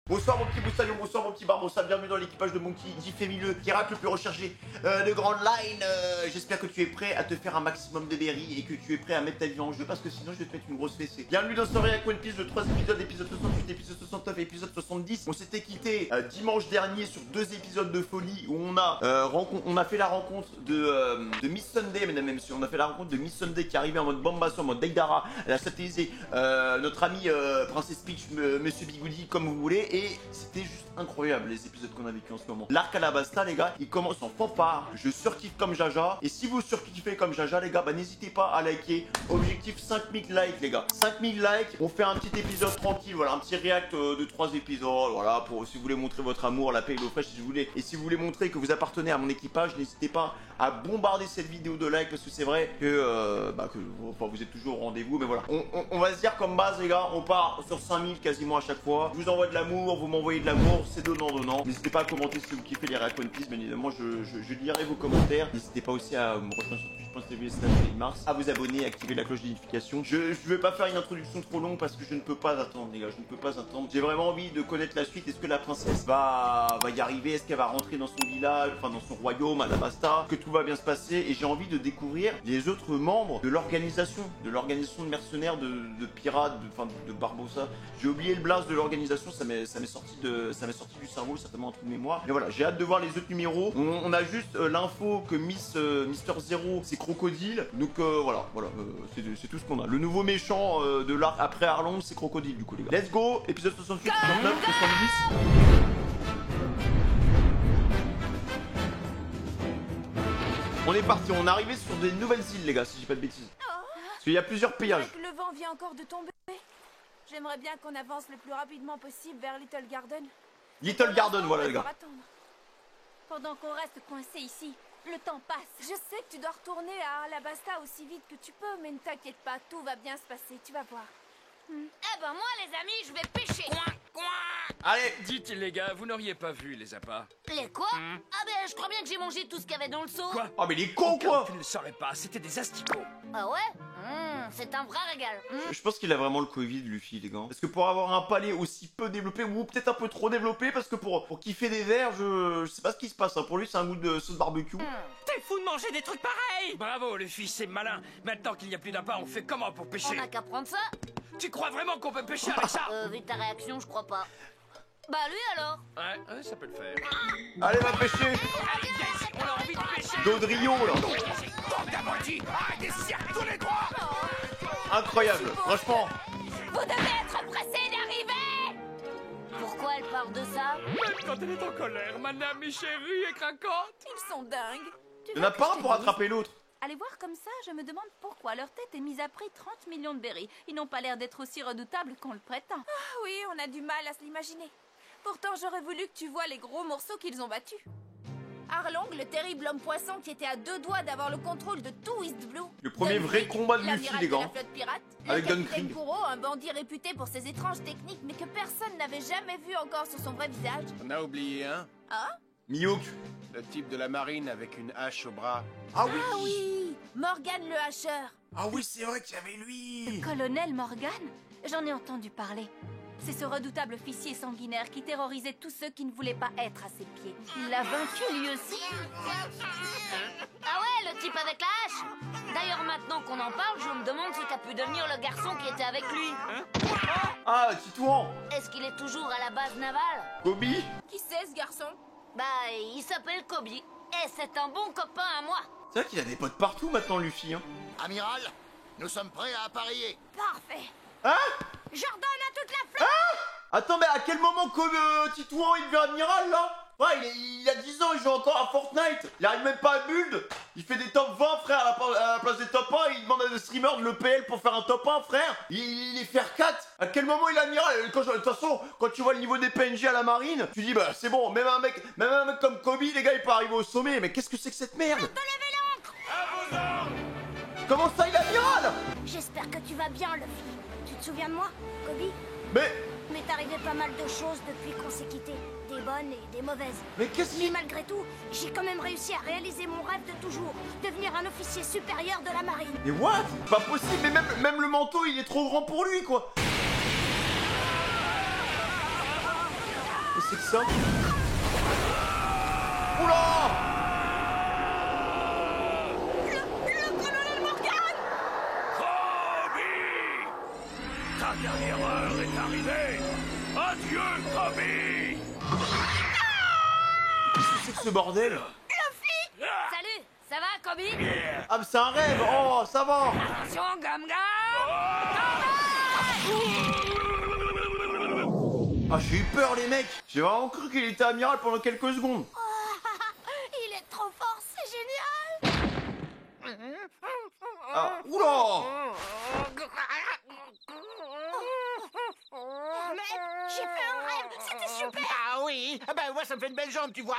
Bonsoir mon petit Boussaillon, bonsoir mon petit Barbossa, bienvenue dans l'équipage de Monkey D. Fémileux, pirate le plus recherché de Grand Line. J'espère que tu es prêt à te faire un maximum de berry et que tu es prêt à mettre ta vie en jeu parce que sinon je vais te mettre une grosse fessée. Bienvenue dans Story avec One Piece, le 3 épisode, épisode 68, épisode 69 et épisode 70. On s'était quitté dimanche dernier sur 2 épisodes de folie où on a fait la rencontre de Miss Sunday, mesdames et messieurs. On a fait la rencontre de Miss Sunday qui arrivait en mode Bombasso, en mode Deidara. Elle a satellisé notre ami Princess Peach, Monsieur Bigoudi, comme vous voulez. Et c'était juste incroyable les épisodes qu'on a vécu en ce moment. L'arc Alabasta, les gars, il commence en fanfare. Je surkiffe comme Jaja. Et si vous surkiffez comme Jaja, les gars, bah n'hésitez pas à liker. Objectif 5000 likes, les gars. 5000 likes. On fait un petit épisode tranquille. Voilà, un petit react de 3 épisodes. Voilà, pour si vous voulez montrer votre amour, la paix et l'eau fraîche, si vous voulez. Et si vous voulez montrer que vous appartenez à mon équipage, n'hésitez pas à bombarder cette vidéo de likes parce que c'est vrai que, vous êtes toujours au rendez-vous. Mais voilà, on va se dire comme base, les gars, on part sur 5000 quasiment à chaque fois. Je vous envoie de l'amour. Vous m'envoyez de l'amour, c'est donnant. N'hésitez pas à commenter si vous kiffez les React One Piece, bien évidemment, je lirai vos commentaires. N'hésitez pas aussi à me rejoindre sur twitch.tv/mars, à vous abonner, à activer la cloche de notification. Je vais pas faire une introduction trop longue parce que je ne peux pas attendre, les gars, je ne peux pas attendre. J'ai vraiment envie de connaître la suite. Est-ce que la princesse va y arriver? Est-ce qu'elle va rentrer dans son village, enfin dans son royaume, à Alabasta? Que tout va bien se passer? Et j'ai envie de découvrir les autres membres de l'organisation de mercenaires, de pirates, de Barbossa. J'ai oublié le blast de l'organisation, ça m'est sorti du cerveau, certainement un trou de mémoire. Mais voilà, j'ai hâte de voir les autres numéros. On a juste l'info que Mister Zero c'est Crocodile. Donc voilà, c'est tout ce qu'on a. Le nouveau méchant de l'arc après Arlong, c'est Crocodile du coup, les gars. Let's go, épisode 68, 69, 70. On est parti, on est arrivé sur des nouvelles îles, les gars, si j'ai pas de bêtises. Parce qu'il y a plusieurs péages. Le vent vient encore de tomber. J'aimerais bien qu'on avance le plus rapidement possible vers Little Garden. Little Garden, voilà les gars. Pendant qu'on reste coincé ici, le temps passe. Je sais que tu dois retourner à Alabasta aussi vite que tu peux, mais ne t'inquiète pas, tout va bien se passer, tu vas voir. Eh ben moi les amis, je vais pêcher. Allez, Dites les gars, vous n'auriez pas vu les appâts? Les quoi? Ah ben je crois bien que j'ai mangé tout ce qu'il y avait dans le seau. Quoi? oh mais il est con quoi. Tu ne le saurais pas, c'était des asticots. Ah ouais? C'est un vrai régal. Je pense qu'il a vraiment le Covid, Luffy, les gars. Parce que pour avoir un palais aussi peu développé, ou peut-être un peu trop développé, parce que pour kiffer des verres, je sais pas ce qui se passe. Hein. Pour lui, c'est un goût de sauce barbecue. T'es fou de manger des trucs pareils! Bravo, le fils, c'est malin. Maintenant qu'il n'y a plus d'appât, on fait comment pour pêcher? On a qu'à prendre ça. Tu crois vraiment qu'on peut pêcher avec ça? Vu ta réaction, je crois pas. Bah lui alors? Ouais, ça peut le faire. Allez, va pêcher. Allez, guys, on a envie de pêcher! Dodrio, là. Bande d'abrutis! Arrête des cirques tous les trois! Incroyable, franchement. Vous devez être pressés d'arriver! Pourquoi elle parle de ça? Même quand elle est en colère, madame est chérie et craquante. Ils sont dingues. Il y en a pas un pour attraper l'autre. Allez voir comme ça, je me demande pourquoi leur tête est mise à prix 30 millions de berries. Ils n'ont pas l'air d'être aussi redoutables qu'on le prétend. Ah oui, on a du mal à se l'imaginer. Pourtant, j'aurais voulu que tu vois les gros morceaux qu'ils ont battus. Arlong, le terrible homme poisson qui était à 2 doigts d'avoir le contrôle de tout East Blue. Le premier vrai combat de Luffy, les gars. La flotte pirate, Avec le Don capitaine Krieg. Kuro, un bandit réputé pour ses étranges techniques, mais que personne n'avait jamais vu encore sur son vrai visage. On a oublié un, Hein? Mihawk. le type de la marine avec une hache au bras. Ah oui. Ah oui, Morgan le hacheur. Ah oui, c'est vrai qu'il y avait lui. Colonel Morgan? J'en ai entendu parler. C'est ce redoutable officier sanguinaire qui terrorisait tous ceux qui ne voulaient pas être à ses pieds. Il l'a vaincu lui aussi. Ah ouais, le type avec la hache. D'ailleurs maintenant qu'on en parle, je me demande si t'as pu devenir le garçon qui était avec lui. Ah, Titouan. Est-ce qu'il est toujours à la base navale? Kobe. Qui c'est ce garçon? Bah il s'appelle Kobe. Et c'est un bon copain à moi. C'est vrai qu'il a des potes partout maintenant, Luffy. Hein. Amiral, nous sommes prêts à appareiller. Parfait. Hein? J'ordonne à toute la flotte. Attends, mais à quel moment Titouan il devient amiral là? Ouais, il a 10 ans, il joue encore à Fortnite. Il arrive même pas à build. Il fait des top 20, frère, à la place des top 1. Il demande à des streamers de l'EPL pour faire un top 1, frère. Il est faire 4. À quel moment il est amiral? De toute façon, quand tu vois le niveau des PNJ à la marine, tu dis, bah c'est bon, même un mec comme Kobe, les gars, il peut arriver au sommet. Mais qu'est-ce que c'est que cette merde? Comment ça, il est amiral? J'espère que tu vas bien, Luffy. Tu te souviens de moi, Kobe? Mais M'est arrivé pas mal de choses depuis qu'on s'est quittés. Des bonnes et des mauvaises. qu'est-ce Mais malgré tout, j'ai quand même réussi à réaliser mon rêve de toujours. Devenir un officier supérieur de la marine. Mais what? Pas possible, mais même le manteau, il est trop grand pour lui, quoi. que c'est que ça? Oula! Le colonel Morgan! Kobe! Ta dernière heure est arrivée! Adieu, Kobe! Qu'est-ce que c'est que ce bordel? Salut, ça va, Kobe? Ah mais c'est un rêve! Oh, ça va! Attention, Gum Gum! Ah j'ai eu peur les mecs! J'ai vraiment cru qu'il était amiral pendant quelques secondes! Il est trop fort, c'est génial. Ah, oula! Hermès, j'ai fait un rêve, c'était super. Ah oui, ben moi ça me fait une belle jambe, tu vois.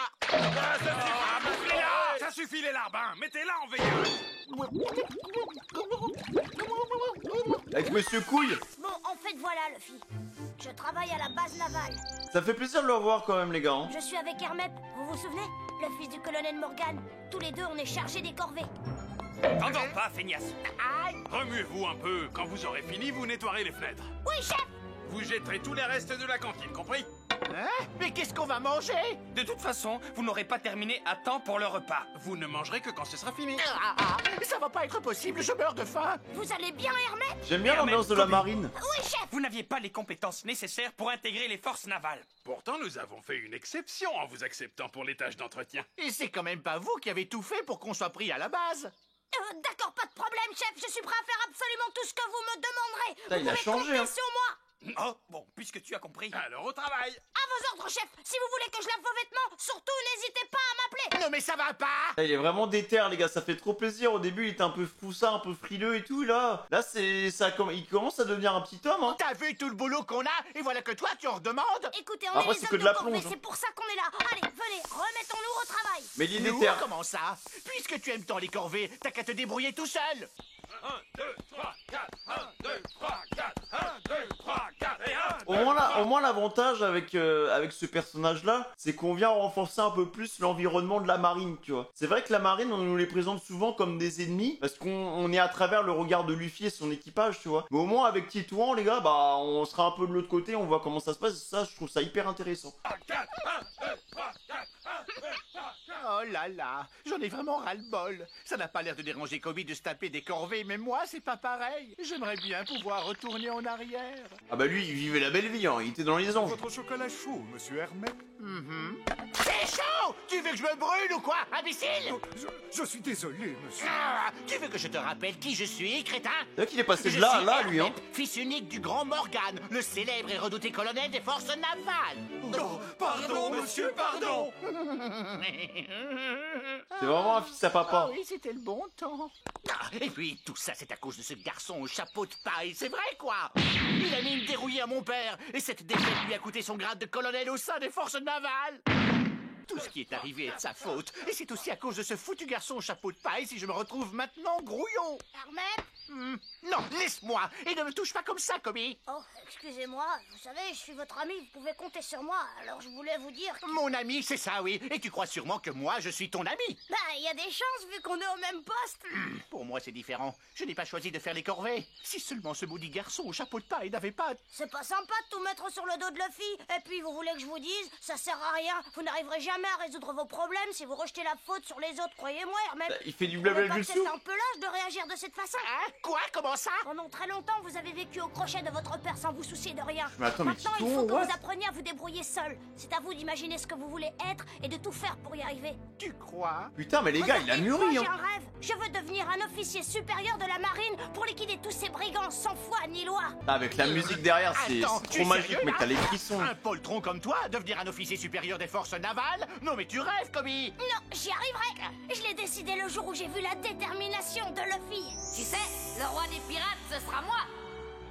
Ça suffit les larbins! Mettez-la en veilleuse! Avec Monsieur Couille! Bon, en fait, voilà, Luffy. Je travaille à la base navale. Ça fait plaisir de le revoir quand même les gars. Hein. Je suis avec Hermep, vous vous souvenez? Le fils du colonel Morgan. Tous les deux, on est chargés des corvées. T'endors pas, feignasse! Remuez-vous un peu. Quand vous aurez fini, vous nettoierez les fenêtres. Oui, chef. Vous jetterez tous les restes de la cantine, compris? Hein? Mais qu'est-ce qu'on va manger? De toute façon, vous n'aurez pas terminé à temps pour le repas. Vous ne mangerez que quand ce sera fini. Ça va pas être possible, je meurs de faim. Vous allez bien, Hermep? J'aime bien l'ambiance de la marine. Oui, chef. Vous n'aviez pas les compétences nécessaires pour intégrer les forces navales. Pourtant, nous avons fait une exception en vous acceptant pour les tâches d'entretien. Et c'est quand même pas vous qui avez tout fait pour qu'on soit pris à la base. D'accord, pas de problème, chef. Je suis prêt à faire absolument tout ce que vous me demanderez. Putain, il a Vous pouvez changé, compter hein. sur moi. Oh, bon, puisque tu as compris. Alors au travail. À vos ordres, chef. Si vous voulez que je lave vos vêtements, surtout n'hésitez pas à m'appeler. Non mais ça va pas. Là, il est vraiment déter les gars, ça fait trop plaisir. Au début il était un peu froussard, un peu frileux et tout. Là c'est ça, il commence à devenir un petit homme. Hein. T'as vu tout le boulot qu'on a et voilà que toi tu en redemandes. Écoutez, on Après, est c'est les que hommes de la de corvée, plonge, hein. c'est pour ça qu'on est là. Allez, venez, remettons-nous au travail. Mais il est Nous, déter. comment ça? Puisque tu aimes tant les corvées, t'as qu'à te débrouiller tout seul. 1, 2, 3, 4, 1, 2, 3, 4, 1, 2, 3, 4 et 1. Au moins l'avantage avec ce personnage là, c'est qu'on vient renforcer un peu plus l'environnement de la marine, tu vois. C'est vrai que la marine, on nous les présente souvent comme des ennemis, parce qu'on est à travers le regard de Luffy et son équipage, tu vois. Mais au moins avec Titouan, les gars, bah on sera un peu de l'autre côté, on voit comment ça se passe, ça je trouve ça hyper intéressant. 4, 1, 2, 3, 4, 1, 2, 3, 4. Oh là là, j'en ai vraiment ras-le-bol. Ça n'a pas l'air de déranger Kobe de se taper des corvées, mais moi c'est pas pareil. J'aimerais bien pouvoir retourner en arrière. Ah bah lui, il vivait la belle vie, hein. Il était dans les anges. Votre chocolat chaud, monsieur Hermès. C'est chaud! Tu veux que je me brûle ou quoi, imbécile? Je suis désolé, monsieur. Ah, tu veux que je te rappelle qui je suis, crétin? C'est vrai qu'il est passé de Je là à suis là, lui, hein. Hermep, fils unique du grand Morgan, le célèbre et redouté colonel des forces navales. Oh, pardon, monsieur, pardon. C'est vraiment un fils à Ah papa. oui, c'était le bon temps. Ah, et puis, tout ça, c'est à cause de ce garçon au chapeau de paille, c'est vrai, quoi? Il a mis une dérouillée à mon père, et cette défaite lui a coûté son grade de colonel au sein des forces navales. Tout ce qui est arrivé est de sa faute, et c'est aussi à cause de ce foutu garçon au chapeau de paille si je me retrouve maintenant grouillon. Hermep? Non, laisse-moi, et ne me touche pas comme ça, Kobe. Oh, excusez-moi, vous savez, je suis votre ami, vous pouvez compter sur moi, alors je voulais vous dire que... Mon ami, c'est ça, oui, et tu crois sûrement que moi, je suis ton ami. Bah, il y a des chances vu qu'on est au même poste. Pour moi, c'est différent. Je n'ai pas choisi de faire les corvées. Si seulement ce maudit garçon au chapeau de paille n'avait pas... C'est pas sympa de tout mettre sur le dos de Luffy. Et puis, vous voulez que je vous dise, ça sert à rien. Vous n'arriverez jamais à résoudre vos problèmes si vous rejetez la faute sur les autres, croyez-moi, Hermep. Bah, il fait du Vous trouvez blabla pas du que sou. c'est un peu lâche de réagir de cette façon? Hein? Quoi? Comment ça? Pendant très longtemps, vous avez vécu au crochet de votre père sans vous soucier de rien. Mais attends, mais Maintenant, il Titouan, faut que what? vous appreniez à vous débrouiller seul. C'est à vous d'imaginer ce que vous voulez être et de tout faire pour y arriver. Tu crois? Putain, mais les gars, il a Regardez, mûri, moi, j'ai hein. un rêve. Je veux devenir un officier supérieur de la marine pour liquider tous ces brigands sans foi ni loi. Ah, avec la musique derrière, c'est Attends, tu trop es magique, sérieux, mec, là? t'as les frissons. Un poltron comme toi, devenir un officier supérieur des forces navales? Non mais tu rêves, Kobe! Non, j'y arriverai. Je l'ai décidé le jour où j'ai vu la détermination de Luffy. Tu sais, le roi des pirates, ce sera moi.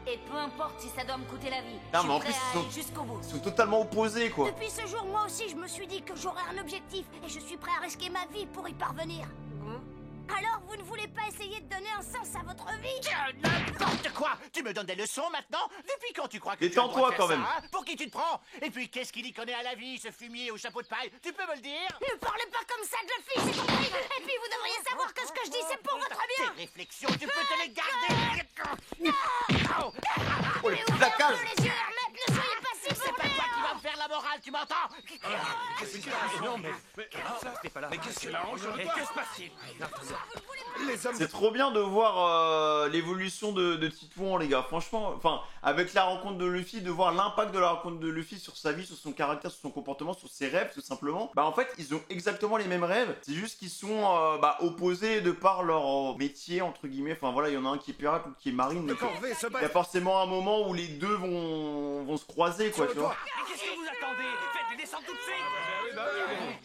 Et peu importe si ça doit me coûter la vie. Non, je mais en suis plus, prêt à ils aller sont- jusqu'au bout. Ils sont totalement opposés, quoi. Depuis ce jour, moi aussi, je me suis dit que j'aurais un objectif et je suis prêt à risquer ma vie pour y parvenir. Alors, vous ne voulez pas essayer de donner un sens à votre vie? N'importe quoi! Tu me donnes des leçons maintenant? Depuis quand tu crois que tu as le Détends-toi, droit de faire quand ça, même. hein? Pour qui tu te prends? Et puis qu'est-ce qu'il y connaît à la vie, ce fumier au chapeau de paille? Tu peux me le dire? Ne parlez pas comme ça de Luffy, c'est compris? Et puis, vous devriez savoir que ce que je dis, c'est pour votre bien. Tes réflexions, tu peux te les garder! Oh, le petit placage. Les yeux, Hermep, ne soyez pas si C'est pas toi qui vas me faire la ma morale, tu m'entends? Non, mais c'était pas là. Mais qu'est-ce qu'il arrange? Et que se passe-t-il? Les hommes... C'est trop bien de voir l'évolution de Titouan, les gars. Franchement, enfin, avec la rencontre de Luffy, de voir l'impact de la rencontre de Luffy sur sa vie, sur son caractère, sur son comportement, sur ses rêves, tout simplement. Bah, en fait, ils ont exactement les mêmes rêves. C'est juste qu'ils sont opposés de par leur métier, entre guillemets. Enfin, voilà, il y en a un qui est pirate, l'autre qui est marine. Mais Corvée se il y a bat. forcément un moment où les deux vont se croiser, quoi, tu vois. Mais qu'est-ce que vous attendez? Faites-les descendre tout de suite!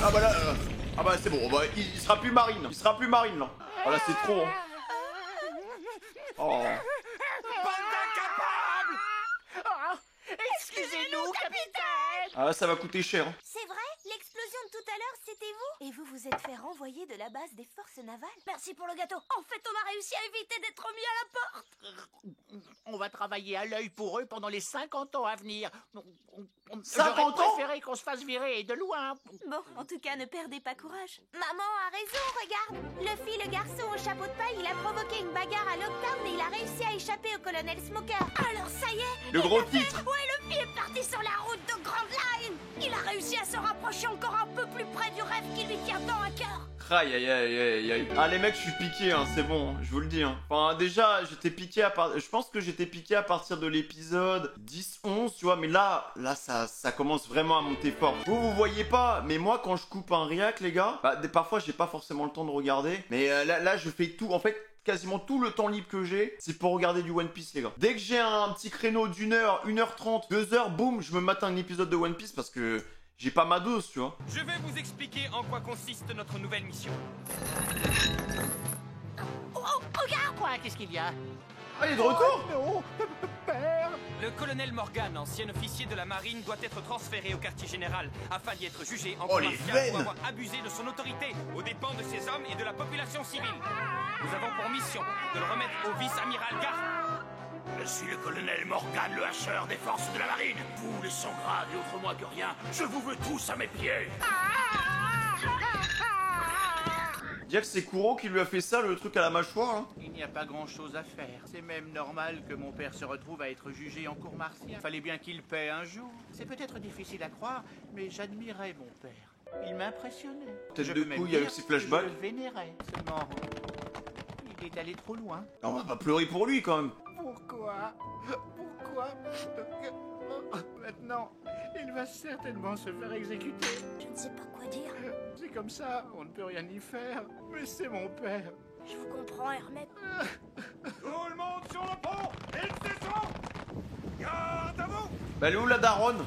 Ah bah là, ah bah c'est bon, bah, il sera plus marine, là. Oh là c'est trop. Hein. Oh. Bande d'incapables! Excusez-nous, capitaine! Ah là ça va coûter cher. Hein. C'est vrai? L'explosion de tout à l'heure, c'était vous? Et vous vous êtes fait renvoyer de la base des forces navales? Merci pour le gâteau. En fait, on a réussi à éviter d'être mis à la porte. On va travailler à l'œil pour eux pendant les 50 ans à venir. 50 ans? J'aurais préféré qu'on se fasse virer de loin. Bon, en tout cas, ne perdez pas courage. Maman a raison, regarde. Luffy, le garçon au chapeau de paille, il a provoqué une bagarre à Lockdown et il a réussi à échapper au colonel Smoker. Alors ça y est, Le gros titre. ouais, Luffy est parti sur la route de Grand Line. Il a réussi à se rapprocher encore un peu plus près du rêve qui lui tient tant à cœur. Aïe aïe aïe aïe aïe. Ah les mecs je suis piqué hein, c'est bon, je vous le dis hein. Enfin déjà j'étais piqué je pense que j'étais piqué à partir de l'épisode 10-11 tu vois, mais là ça commence vraiment à monter fort. Vous voyez pas, mais moi quand je coupe un réac les gars, parfois j'ai pas forcément le temps de regarder, mais là je fais tout en fait. Quasiment tout le temps libre que j'ai, c'est pour regarder du One Piece les gars. Dès que j'ai un petit créneau d'une heure, 1h30, 2h, boum, je me mate un épisode de One Piece parce que j'ai pas ma dose, tu vois. Je vais vous expliquer en quoi consiste notre nouvelle mission. Oh, regarde. Quoi? Qu'est-ce qu'il y a? Ah, il est de retour. Non, père. Le colonel Morgan, ancien officier de la marine, doit être transféré au quartier général afin d'y être jugé en Oh, les commercial veines. pour avoir abusé de son autorité aux dépens de ses hommes et de la population civile. Nous avons pour mission de le remettre au vice-amiral Garth. Je suis le colonel Morgan, le hacheur des forces de la marine. Vous, les sans grades et autrement que rien, je vous veux tous à mes pieds. Dire que c'est Kuro qui lui a fait ça, le truc à la mâchoire, hein. Il n'y a pas grand-chose à faire. C'est même normal que mon père se retrouve à être jugé en cour martiale. Fallait bien qu'il paie un jour. C'est peut-être difficile à croire, mais j'admirais mon père. Il m'impressionnait. Tête Je de peux même couille avec dire ses flashbacks. que je le vénérais. Seulement, il est allé trop loin. On va pas pleurer pour lui quand même. Pourquoi? Maintenant, il va certainement se faire exécuter. Je ne sais pas quoi dire. C'est comme ça, on ne peut rien y faire. Mais c'est mon père. Je vous comprends, Hermès. Tout le monde sur le pont. Ils descendent. Garde à vous. Bah elle est où la daronne?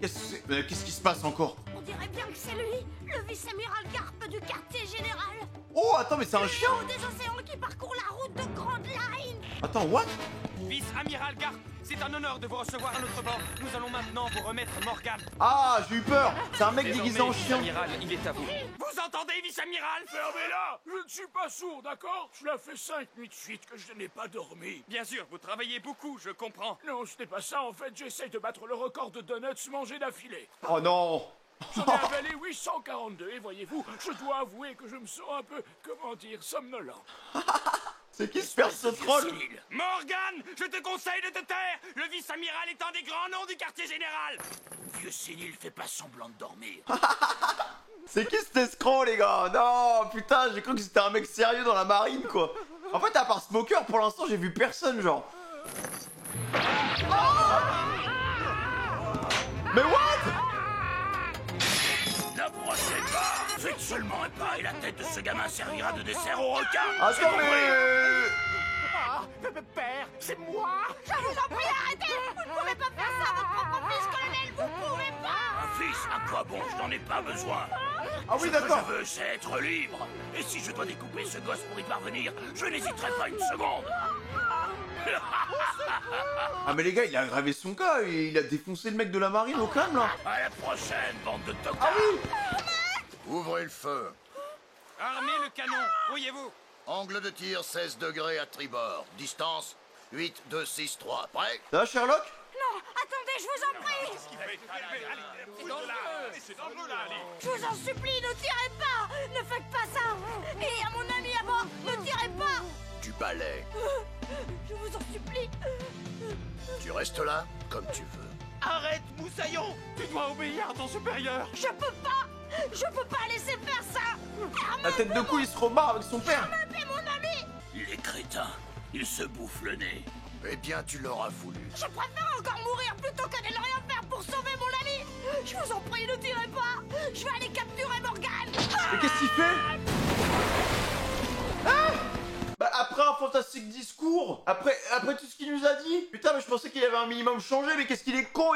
Qu'est-ce qui se passe encore? On dirait bien que c'est lui, le vice-amiral Garp du quartier général. Oh attends mais c'est un Le chien. héros des océans qui parcourt la route de Grand Line. Attends what? Vice-amiral Garth, c'est un honneur de vous recevoir à notre bord. Nous allons maintenant vous remettre Morgan. Ah j'ai eu peur. C'est un mec déguisé en Désormais, chien. vice-amiral, il est à vous. Vous entendez, vice-amiral? Fermez-la! Je ne suis pas sourd, d'accord? Cela fait 5 nuits de suite que je n'ai pas dormi. Bien sûr, vous travaillez beaucoup, je comprends. Non, ce n'est pas ça, en fait, j'essaie de battre le record de donuts mangés d'affilée. Oh non. J'en ai avalé 842 et voyez-vous, je dois avouer que je me sens un peu, comment dire, somnolent. C'est qui se perd ce troll? Senile. Morgan, je te conseille de te taire. Le vice-amiral est un des grands noms du quartier général. Vieux sénile, fais pas semblant de dormir. C'est qui cet escroc les gars? Non putain j'ai cru que c'était un mec sérieux dans la marine quoi. En fait à part Smoker pour l'instant j'ai vu personne genre. Mais what? La prochaine fois, faites seulement un pas et la tête de ce gamin servira de dessert au requin. Attends mais... Ah, père, c'est moi. Je vous en prie, arrêtez. Vous ne pouvez pas faire ça à votre propre fils, colonel. Vous pouvez pas. Un fils, à quoi bon? Je n'en ai pas besoin. Ah oui Ce que d'accord. je veux, c'est être libre. Et si je dois découper ce gosse pour y parvenir, je n'hésiterai pas une seconde. Ah mais les gars il a aggravé son cas, il a défoncé le mec de la marine au calme là. À la prochaine, bande de tocards. Ah oui. Ouvrez le feu. Armez le canon, grouillez-vous. Angle de tir 16 degrés à tribord. Distance 8, 2, 6, 3. Prêt? Ça va Sherlock? Non, attendez, je vous en prie. Qu'est-ce qu'il fait? C'est dangereux. C'est dangereux, là, allez. Je vous en supplie, ne tirez pas! Ne faites pas ça! Et à mon ami à moi, ne tirez pas! Du balai. Je vous en supplie! Tu restes là, comme tu veux. Arrête, Moussaillon. Tu dois obéir à ton supérieur. Je peux pas! Je peux pas laisser faire ça! La tête de couille, il se rebarre avec son père. Mais mon ami! Les crétins, ils se bouffent le nez. Eh bien, tu l'auras voulu. Je préfère encore mourir plutôt que de ne rien faire pour sauver mon ami! Je vous en prie, ne tirez pas! Je vais aller capturer Morgane! Mais qu'est-ce qu'il fait? Ah! Bah après un fantastique discours, après tout ce qu'il nous a dit. Putain, mais je pensais qu'il avait un minimum changé, mais qu'est-ce qu'il est con.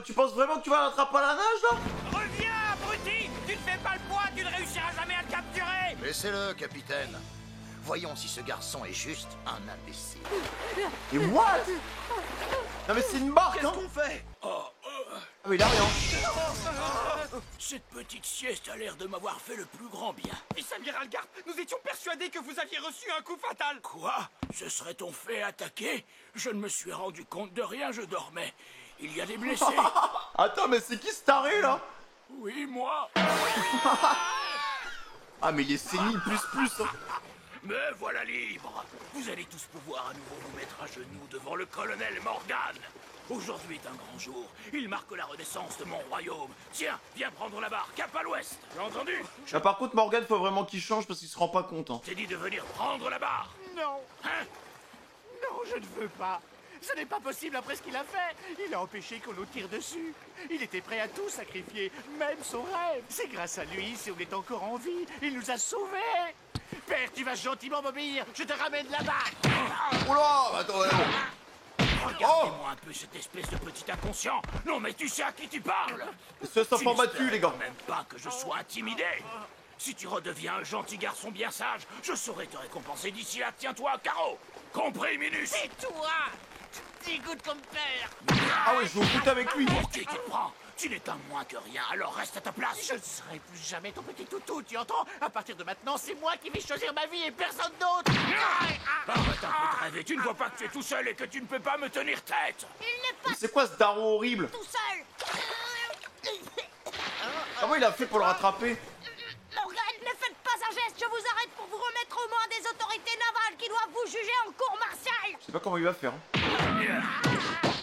Tu penses vraiment que tu vas l'attraper à la nage là? Reviens, abruti. Tu ne fais pas le poids, tu ne réussiras jamais à le capturer. Laissez-le, capitaine. Voyons si ce garçon est juste un imbécile. Et what? Non mais c'est une barque, hein? Qu'est-ce qu'on fait? Ah mais il a rien. Cette petite sieste a l'air de m'avoir fait le plus grand bien. Vice-amiral Garth, nous étions persuadés que vous aviez reçu un coup fatal. Quoi? Se serait-on fait attaquer? Je ne me suis rendu compte de rien, je dormais. Il y a des blessés. Attends, mais c'est qui ce taré là? Oui, moi. Ah mais il est sénile plus hein. Me voilà libre. Vous allez tous pouvoir à nouveau vous mettre à genoux devant le colonel Morgan. Aujourd'hui est un grand jour. Il marque la renaissance de mon royaume. Tiens, viens prendre la barre, cap à l'ouest. Tu as entendu? Là, par contre, Morgan, faut vraiment qu'il change parce qu'il se rend pas compte. Hein. T'ai dit de venir prendre la barre. Non, Hein? non, je ne veux pas. Ce n'est pas possible après ce qu'il a fait. Il a empêché qu'on nous tire dessus. Il était prêt à tout sacrifier, même son rêve. C'est grâce à lui si on est encore en vie. Il nous a sauvés. Père, tu vas gentiment m'obéir. Je te ramène là-bas. Oula, attends, Regardez-moi un peu cette espèce de petit inconscient. Non, mais tu sais à qui tu parles. Ce sont pas battus, les gars. Même pas que je sois intimidé. Si tu redeviens un gentil garçon bien sage, je saurai te récompenser d'ici là. Tiens-toi à carreau. Compris, Minus? Et toi, tu goûtes comme père. Ah ouais, je vais au foot avec lui. Pour qui tu te prends? Tu n'es un moins que rien, alors reste à ta place. Je ne serai plus jamais ton petit toutou, tu entends? À partir de maintenant, c'est moi qui vais choisir ma vie et personne d'autre. Arrête un peu de rêver, tu ne vois pas que tu es tout seul et que tu ne peux pas me tenir tête. Il n'est pas Mais c'est quoi ce daron horrible? tout seul! Comment il a fait pour le rattraper? Morgane, ne faites pas un geste, je vous arrête pour vous remettre aux mains des autorités navales qui doivent vous juger en cour martiale! Je sais pas comment il va faire. Hein.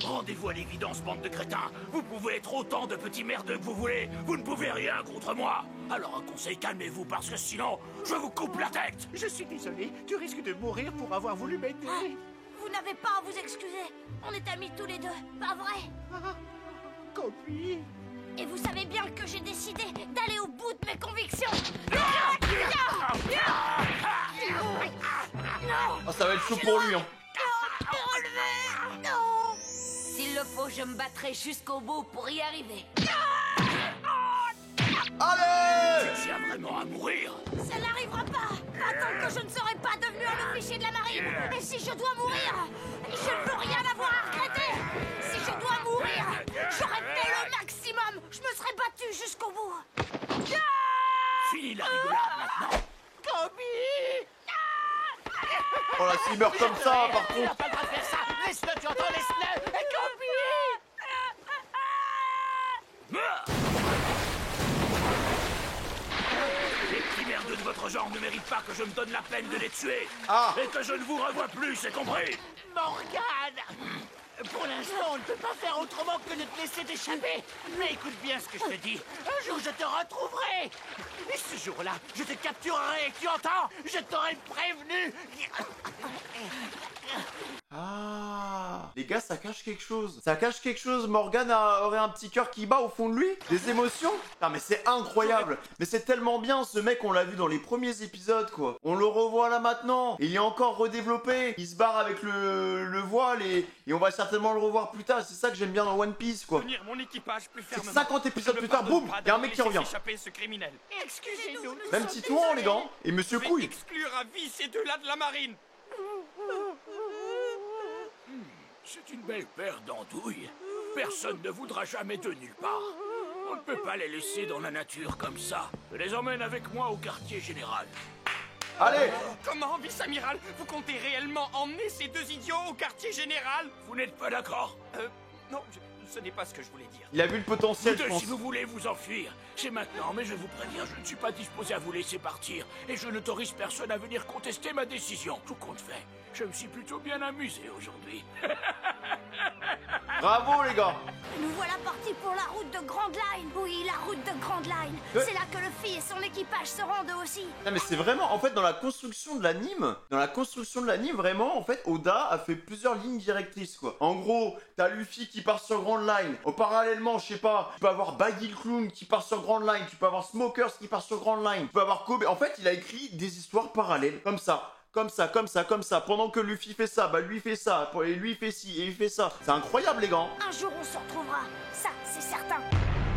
Rendez-vous à l'évidence, bande de crétins. Vous pouvez être autant de petits merdeux que vous voulez. Vous ne pouvez rien contre moi. Alors un conseil, calmez-vous parce que sinon, je vous coupe la tête. Je suis désolé, tu risques de mourir pour avoir voulu m'aider. Vous n'avez pas à vous excuser. On est amis tous les deux, pas vrai? Copie. Et vous savez bien que j'ai décidé d'aller au bout de mes convictions. Ah, ça va être chaud pour lui, hein. Relevez! Non! S'il le faut, je me battrai jusqu'au bout pour y arriver. Allez! Tu tiens vraiment à mourir? Ça n'arrivera pas! Pas tant que je ne serai pas devenu un officier de la marine! Et si je dois mourir, je ne veux rien avoir à regretter! Si je dois mourir, j'aurais fait le maximum! Je me serais battu jusqu'au bout! Fini la rigolade maintenant. Copie. Oh là, s'il meurt comme ça, par Il n'a contre. pas le droit de faire ça. Laisse-le, tu entends? Laisse-le. Copie. Les petits merdeux de votre genre ne méritent pas que je me donne la peine de les tuer. Ah. Et que je ne vous revoie plus, c'est compris? Morgane. Pour l'instant, on ne peut pas faire autrement que de te laisser t'échapper. Mais écoute bien ce que je te dis. Un jour, je te retrouverai. Et ce jour-là, je te capturerai. Tu entends? Je t'aurai prévenu. Ah. Les gars, ça cache quelque chose. Ça cache quelque chose. Morgan aurait un petit cœur qui bat au fond de lui. Des émotions. Ah, mais c'est incroyable. Mais c'est tellement bien. Ce mec, on l'a vu dans les premiers épisodes, quoi. On le revoit là maintenant. Et il est encore redéveloppé. Il se barre avec le voile et on va certainement le revoir plus tard. C'est ça que j'aime bien dans One Piece, quoi. Tenir mon équipage plus C'est fermement. 50 épisodes plus tard, boum, il y a un mec qui revient. Échapper ce criminel. Excusez-nous. Même Titouan, les gars. Et Monsieur Je vais Couille. exclure à vie ces deux-là de la marine. C'est une belle paire d'andouilles. Personne ne voudra jamais de nulle part. On ne peut pas les laisser dans la nature comme ça. Je les emmène avec moi au quartier général. Allez. Comment, vice-amiral, vous comptez réellement emmener ces deux idiots au quartier général? Vous n'êtes pas d'accord? Non, ce n'est pas ce que je voulais dire. Il a vu le potentiel, Vous je deux, pense. si vous voulez vous enfuir, c'est maintenant, mais je vous préviens, je ne suis pas disposé à vous laisser partir, et je n'autorise personne à venir contester ma décision. Tout compte fait, je me suis plutôt bien amusé aujourd'hui. Bravo les gars. Nous voilà partis pour la route de Grand Line. Oui, la route de Grand Line. C'est là que Luffy et son équipage se rendent aussi. Non mais c'est vraiment, en fait, dans la construction de l'anime, vraiment, en fait, Oda a fait plusieurs lignes directrices, quoi. En gros, t'as Luffy qui part sur Grand Line. Parallèlement, je sais pas, tu peux avoir Baggy le Clown qui part sur Grand Line. Tu peux avoir Smokers qui part sur Grand Line. Tu peux avoir Kobe. En fait, il a écrit des histoires parallèles, comme ça. Comme ça. Pendant que Luffy fait ça, bah lui fait ça, et lui fait ci, et il fait ça. C'est incroyable, les gars. Un jour, on se retrouvera. Ça, c'est certain.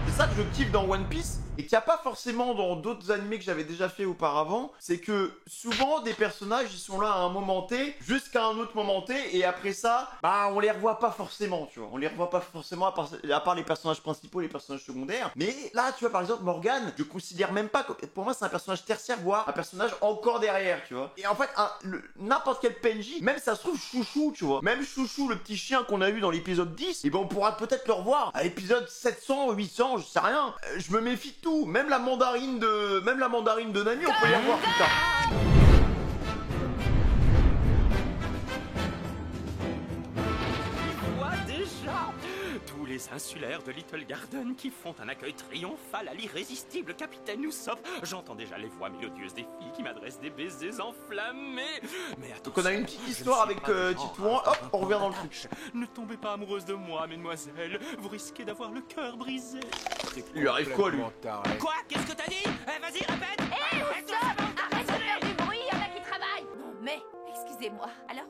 C'est ça que je kiffe dans One Piece, et qu'il n'y a pas forcément dans d'autres animés que j'avais déjà fait auparavant, c'est que souvent des personnages ils sont là à un moment T, jusqu'à un autre moment T, et après ça, bah on les revoit pas forcément, tu vois. On les revoit pas forcément à part les personnages principaux, les personnages secondaires. Mais là, tu vois, par exemple, Morgan, je considère même pas que, pour moi c'est un personnage tertiaire, voire un personnage encore derrière, tu vois. Et en fait, n'importe quel PNJ, même ça se trouve Chouchou, tu vois. Même Chouchou, le petit chien qu'on a eu dans l'épisode 10, et ben on pourra peut-être le revoir à l'épisode 700, 800, je sais rien. Je me méfie de tout, même la mandarine de Nami, on peut y revoir plus tard. Il voit déjà tous les insulaires de Little Garden qui font un accueil triomphal à l'irrésistible capitaine Usopp. J'entends déjà les voix mélodieuses des filles qui m'adressent des baisers enflammés. Mais attention, donc on a une petite histoire avec Titouan, hop, on revient dans le truc. Ne tombez pas amoureuse de moi, mesdemoiselles. Vous risquez d'avoir le cœur brisé. Il lui arrive quoi, lui? Quoi? Qu'est-ce que t'as dit? Vas-y, répète. Arrête de faire du bruit, il y en a qui travaillent. Non, mais, excusez-moi. Alors,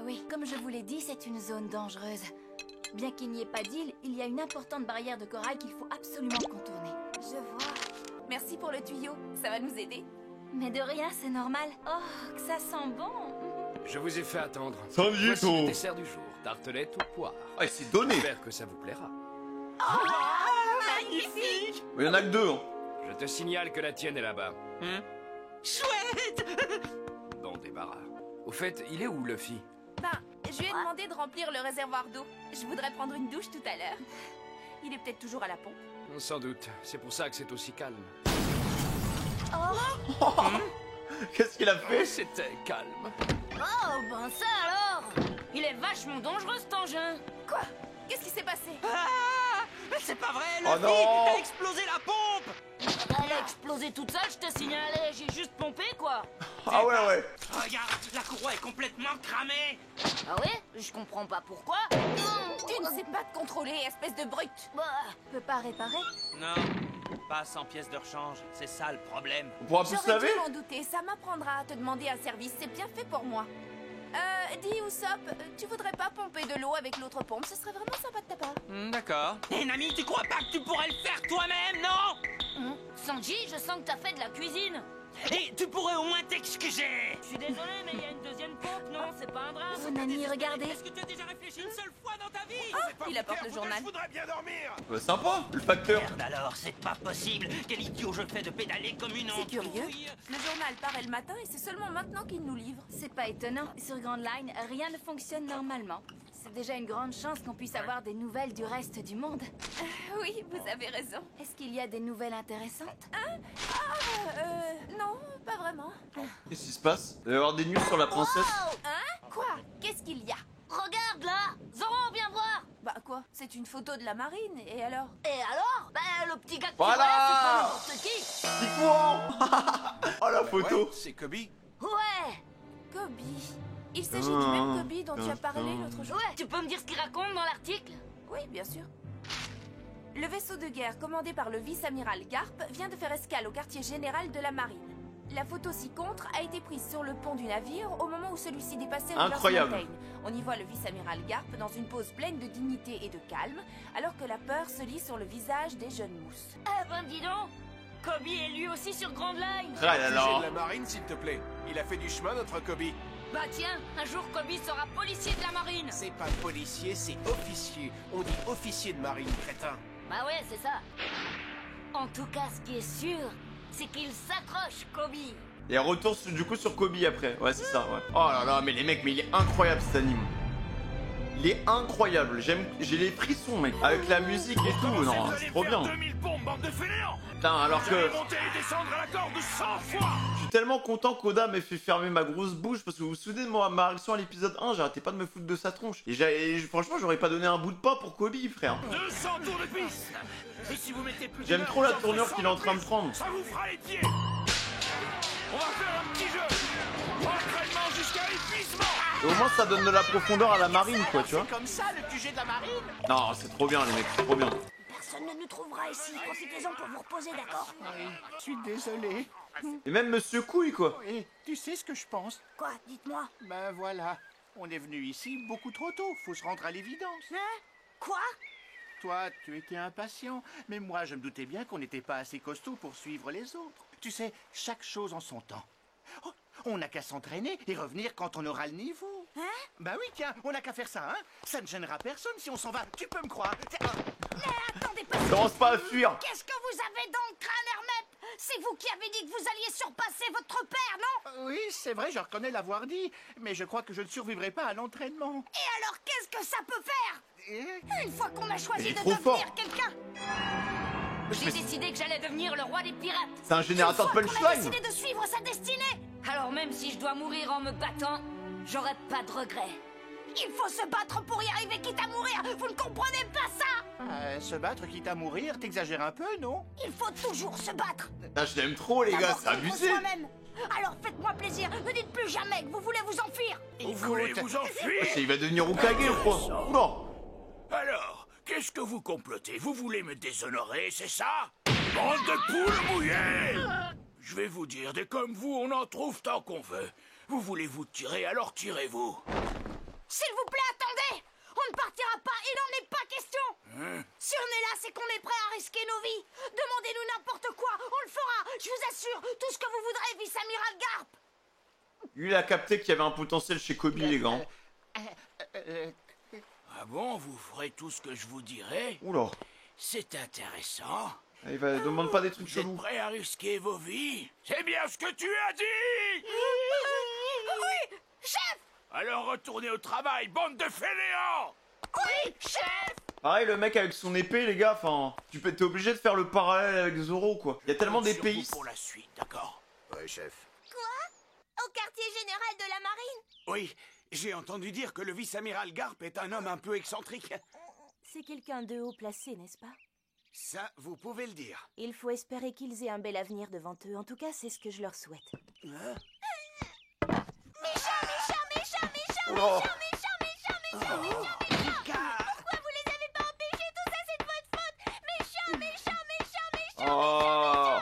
Oui, comme je vous l'ai dit, c'est une zone dangereuse. Bien qu'il n'y ait pas d'île, il y a une importante barrière de corail qu'il faut absolument contourner. je vois. Merci pour le tuyau, ça va nous aider. Mais de rien, c'est normal. Oh, que ça sent bon. Je vous ai fait attendre. Salut, Voici Tom. le dessert du jour, tartelette ou poire. Ah, c'est donné. J'espère que ça vous plaira. Magnifique. Il y en a que deux, hein. Je te signale que la tienne est là-bas. Chouette. Bon débarras. Au fait, il est où, Luffy? Ben, je lui ai demandé de remplir le réservoir d'eau. Je voudrais prendre une douche tout à l'heure. Il est peut-être toujours à la pompe. Sans doute. C'est pour ça que c'est aussi calme. Qu'est-ce qu'il a fait? C'était calme. Oh, ben ça alors! Il est vachement dangereux cet engin! Quoi? Qu'est-ce qui s'est passé? Ah, c'est pas vrai, Oh Luffy non. a explosé la pompe. Elle a explosé toute seule, je t'ai signalé, j'ai juste pompé quoi! Ah ouais. Regarde, la courroie est complètement cramée. Ah ouais? Je comprends pas pourquoi. Tu ne sais pas te contrôler, espèce de brute. Bah, Peut pas réparer? Non, pas 100 pièces de rechange, c'est ça le problème. On pourra plus se J'aurais dû laver? m'en douter, ça m'apprendra à te demander un service, c'est bien fait pour moi. Dis Usopp, tu voudrais pas pomper de l'eau avec l'autre pompe? Ce serait vraiment sympa de ta part. D'accord. Hé Nami, tu crois pas que tu pourrais le faire toi-même, non? Sanji, je sens que t'as fait de la cuisine! Et tu pourrais au moins t'excuser. Je suis désolé, mais il y a une deuxième pompe, non? C'est pas un drame! Oh, Nani, regardez. Est-ce que tu as déjà réfléchi une seule fois dans ta vie? Il apporte le journal. Je voudrais bien dormir. Sympa, le facteur. Merde alors, c'est pas possible. Quel idiot je fais de pédaler comme une C'est curieux. andouille. Le journal paraît le matin et c'est seulement maintenant qu'il nous livre. C'est pas étonnant. Sur Grand Line, rien ne fonctionne normalement. C'est déjà une grande chance qu'on puisse avoir des nouvelles du reste du monde. Oui, vous avez raison. Est-ce qu'il y a des nouvelles intéressantes? Non, pas vraiment. Qu'est-ce qui se passe? Il va y avoir des news sur la princesse. Hein? Quoi? Qu'est-ce qu'il y a? Regarde là! Zoro, viens voir! Bah quoi? C'est une photo de la marine, et alors? Et alors? Ben, le petit gars qui Voilà! là, c'est pas n'importe qui! Titouan. Oh la photo. C'est Kobe. Ouais! Kobe. Il s'agit du même Kobe dont tu as parlé l'autre jour. Ouais, tu peux me dire ce qu'il raconte dans l'article? Oui, bien sûr. Le vaisseau de guerre commandé par le vice-amiral Garp vient de faire escale au quartier général de la marine. La photo ci-contre a été prise sur le pont du navire au moment où celui-ci dépassait River's Incroyable. Mountain. On y voit le vice-amiral Garp dans une pose pleine de dignité et de calme, alors que la peur se lit sur le visage des jeunes mousses. Eh ben dis donc! Kobe est lui aussi sur Grand Line! Ah là Sujet là. de la marine, s'il te plaît. Il a fait du chemin, notre Kobe. Bah tiens, un jour Kobe sera policier de la marine! C'est pas policier, c'est officier. On dit officier de marine, crétin. Bah ouais, c'est ça. En tout cas, ce qui est sûr, c'est qu'il s'accroche, Kobe. Et retour du coup sur Kobe après. Ouais, c'est ça, ouais. Oh là là, mais les mecs, mais il est incroyable cet anime. Il est incroyable. J'ai les frissons, mec. Avec la musique et tout. Non, c'est trop bien. 2000 pompes, bande de fainéants. Putain, alors que... monter et descendre à la corde 100 fois. Je suis tellement content qu'Oda m'ait fait fermer ma grosse bouche parce que vous vous souvenez de ma réaction à l'épisode 1, j'arrêtais pas de me foutre de sa tronche. Et franchement, j'aurais pas donné un bout de pain pour Kobe, frère. 200 tours de piste. Et si vous mettez plus J'aime trop la tournure qu'il est en train de prendre. Ça vous fera les pieds. On va faire un petit jeu. Entraînement jusqu'à épuisement. Et au moins, ça donne de la profondeur à la marine, quoi, tu vois. C'est comme ça le QG de la marine. Non, c'est trop bien, les mecs, c'est trop bien. Personne ne nous trouvera ici. Profitez-en pour vous reposer, d'accord? Oui, je suis désolé. Et même Monsieur Couille, quoi. Et tu sais ce que je pense? Quoi? Dites-moi. Ben voilà, on est venu ici beaucoup trop tôt. Faut se rendre à l'évidence. Hein? Quoi? Toi, tu étais impatient, mais moi, je me doutais bien qu'on n'était pas assez costaud pour suivre les autres. Tu sais, chaque chose en son temps. Oh, on n'a qu'à s'entraîner et revenir quand on aura le niveau. Hein? Bah oui, tiens, on n'a qu'à faire ça, hein. Ça ne gênera personne si on s'en va. Tu peux me croire. Mais attendez pas. Commence pas à fuir. Qu'est-ce que vous avez dans le crâne, Hermette? C'est vous qui avez dit que vous alliez surpasser votre père, non? Oui, c'est vrai, je reconnais l'avoir dit, mais je crois que je ne survivrai pas à l'entraînement. Et alors, qu'est-ce que ça peut faire? Une fois qu'on a choisi de trop devenir fort. quelqu'un. J'ai décidé que j'allais devenir le roi des pirates. C'est un générateur de Une fois qu'on a punchline. décidé de suivre sa destinée. Alors même si je dois mourir en me battant, j'aurai pas de regrets. Il faut se battre pour y arriver, quitte à mourir. Vous ne comprenez pas ça? Se battre quitte à mourir, t'exagères un peu, non? Il faut toujours se battre. Ah, je l'aime trop, les gars, D'abord c'est contre abusé. soi-même. Alors faites-moi plaisir, ne dites plus jamais que vous voulez vous enfuir. Vous voulez vous enfuir? Il va devenir Hokage, je crois. Oula. Alors, qu'est-ce que vous complotez? Vous voulez me déshonorer, c'est ça? Bande de poules mouillées! Je vais vous dire, des comme vous, on en trouve tant qu'on veut. Vous voulez vous tirer, alors tirez-vous. S'il vous plaît, attendez. On ne partira pas, il n'en est pas question. Si on est là, c'est qu'on est prêt à risquer nos vies. Demandez-nous n'importe quoi, on le fera. Je vous assure, tout ce que vous voudrez, vice-amiral Garp. Lui, il a capté qu'il y avait un potentiel chez Kobe, les gars. Ah bon, vous ferez tout ce que je vous dirai? Oula. C'est intéressant. Il va demande pas des trucs Vous êtes chelous. prêts à risquer vos vies? C'est bien ce que tu as dit! Oui, chef. Alors retournez au travail, bande de fainéants! Oui, chef. Pareil, le mec avec son épée, les gars, enfin... T'es obligé de faire le parallèle avec Zoro, quoi. Il y a tellement Sur vous d'épéistes. pour la suite, d'accord? Ouais, chef. Quoi? Au quartier général de la marine? Oui, j'ai entendu dire que le vice-amiral Garp est un homme un peu excentrique. C'est quelqu'un de haut placé, n'est-ce pas? Ça, vous pouvez le dire. Il faut espérer qu'ils aient un bel avenir devant eux. En tout cas, c'est ce que je leur souhaite. Hein? Oh. Pourquoi vous les avez pas empêchés? Tout ça, c'est de votre faute. Méchant. Oh.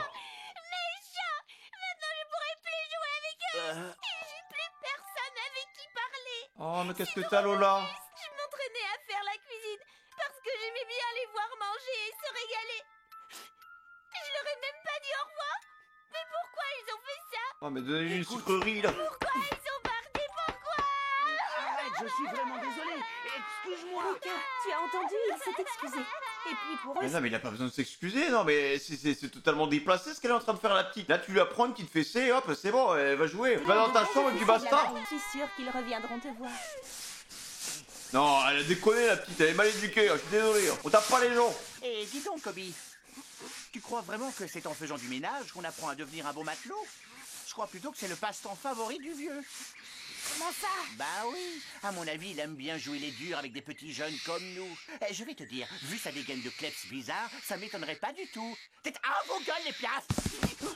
Méchant. Maintenant, je pourrai plus jouer avec eux. Et j'ai plus personne avec qui parler. Oh, mais qu'est-ce que t'as, Lola? Je m'entraînais à faire la cuisine parce que j'aimais bien les voir manger et se régaler. Je leur ai même pas dit au revoir. Mais pourquoi ils ont fait ça? Oh, mais donnez-lui une sucrerie, là. Pourquoi ils sont partis? Pourquoi? Arrête, je suis vraiment désolé. Excuse-moi. Tu as entendu? Il s'est excusé. Et puis pour eux, Mais non, mais il a pas besoin de s'excuser, non, mais c'est totalement déplacé ce qu'elle est en train de faire, la petite. Là, tu lui apprends une petite fessée, hop, c'est bon, elle va jouer. Va dans ta chambre et puis basta. je suis sûre qu'ils reviendront te voir. Non, elle a déconné, la petite, elle est mal éduquée, je suis désolé. On tape pas les gens. Et dis donc, Kobe, tu crois vraiment que c'est en faisant du ménage qu'on apprend à devenir un bon matelot? Je crois plutôt que c'est le passe-temps favori du vieux. Comment ça? Bah oui, à mon avis, il aime bien jouer les durs avec des petits jeunes comme nous. Je vais te dire, vu sa dégaine de kleps bizarre, ça m'étonnerait pas du tout. T'es à vos gueules, les piafs!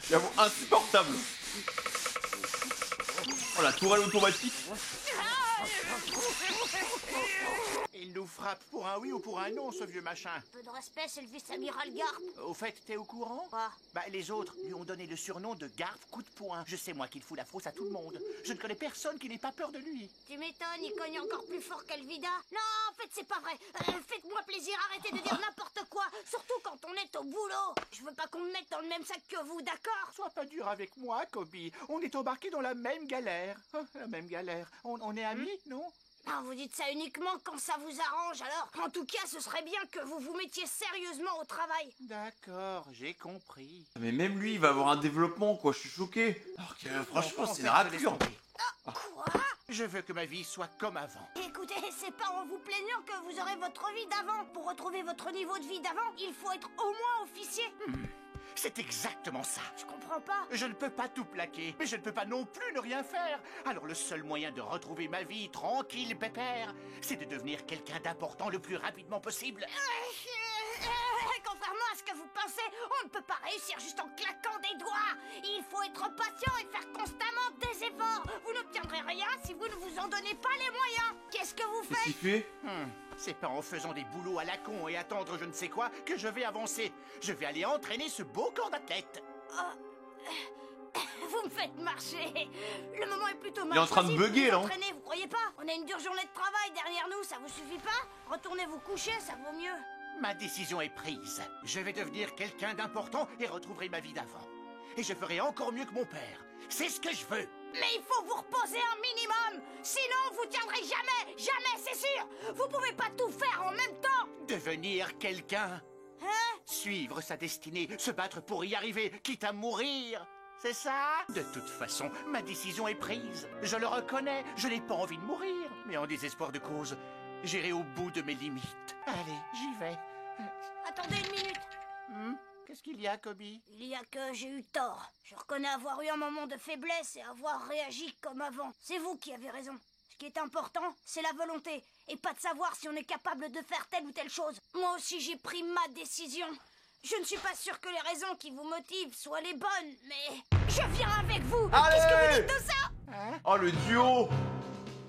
J'avoue, insupportable. Oh, la tourelle automatique. Il nous frappe pour un oui ou pour un non, ce vieux machin. Peu de respect, c'est le vice-amiral Garp. Au fait, t'es au courant? Quoi? Bah, les autres lui ont donné le surnom de Garp coup de poing. Je sais, moi, qu'il fout la fausse à tout le monde. Je ne connais personne qui n'ait pas peur de lui. Tu m'étonnes, il cogne encore plus fort qu'Elvida. Non, en fait, c'est pas vrai. Faites-moi plaisir, arrêtez de dire n'importe quoi. Surtout quand on est au boulot. Je veux pas qu'on me mette dans le même sac que vous, d'accord? Sois pas dur avec moi, Kobe. On est embarqués dans la même galère. La même galère. On est amis, non? Ah, vous dites ça uniquement quand ça vous arrange, alors en tout cas, ce serait bien que vous vous mettiez sérieusement au travail. D'accord, j'ai compris. Mais même lui, il va avoir un développement, quoi, je suis choqué. Alors que franchement, c'est une raclure. Quoi? Je veux que ma vie soit comme avant. Écoutez, c'est pas en vous plaignant que vous aurez votre vie d'avant. Pour retrouver votre niveau de vie d'avant, il faut être au moins officier. C'est exactement ça. Je comprends pas. Je ne peux pas tout plaquer, mais je ne peux pas non plus ne rien faire. Alors le seul moyen de retrouver ma vie tranquille, pépère, c'est de devenir quelqu'un d'important le plus rapidement possible. Contrairement à ce que vous pensez, on ne peut pas réussir juste en claquant des doigts. Il faut être patient et faire constamment des efforts. Vous n'obtiendrez rien si vous ne vous en donnez pas les moyens. Qu'est-ce que vous faites? Qu'est-ce qu'il fait? C'est pas en faisant des boulots à la con et attendre je ne sais quoi que je vais avancer. Je vais aller entraîner ce beau corps d'athlète. Vous me faites marcher. Le moment est plutôt mal. Il est en train de bugger, là. Vous croyez pas? On a une dure journée de travail derrière nous, ça vous suffit pas? Retournez vous coucher, ça vaut mieux. Ma décision est prise. Je vais devenir quelqu'un d'important et retrouverai ma vie d'avant. Et je ferai encore mieux que mon père. C'est ce que je veux. Mais il faut vous reposer un minimum. Sinon, vous tiendrez jamais. Jamais, c'est sûr. Vous pouvez pas tout faire en même temps. Devenir quelqu'un. Hein? Suivre sa destinée, se battre pour y arriver, quitte à mourir. C'est ça? De toute façon, ma décision est prise. Je le reconnais, je n'ai pas envie de mourir. Mais en désespoir de cause, j'irai au bout de mes limites. Allez, j'y vais. Attendez une minute. Qu'est-ce qu'il y a, Koby? Il y a que j'ai eu tort. Je reconnais avoir eu un moment de faiblesse et avoir réagi comme avant. C'est vous qui avez raison. Ce qui est important, c'est la volonté, et pas de savoir si on est capable de faire telle ou telle chose. Moi aussi, j'ai pris ma décision. Je ne suis pas sûre que les raisons qui vous motivent soient les bonnes, mais je viens avec vous. Qu'est-ce que vous dites de ça? Oh, le duo.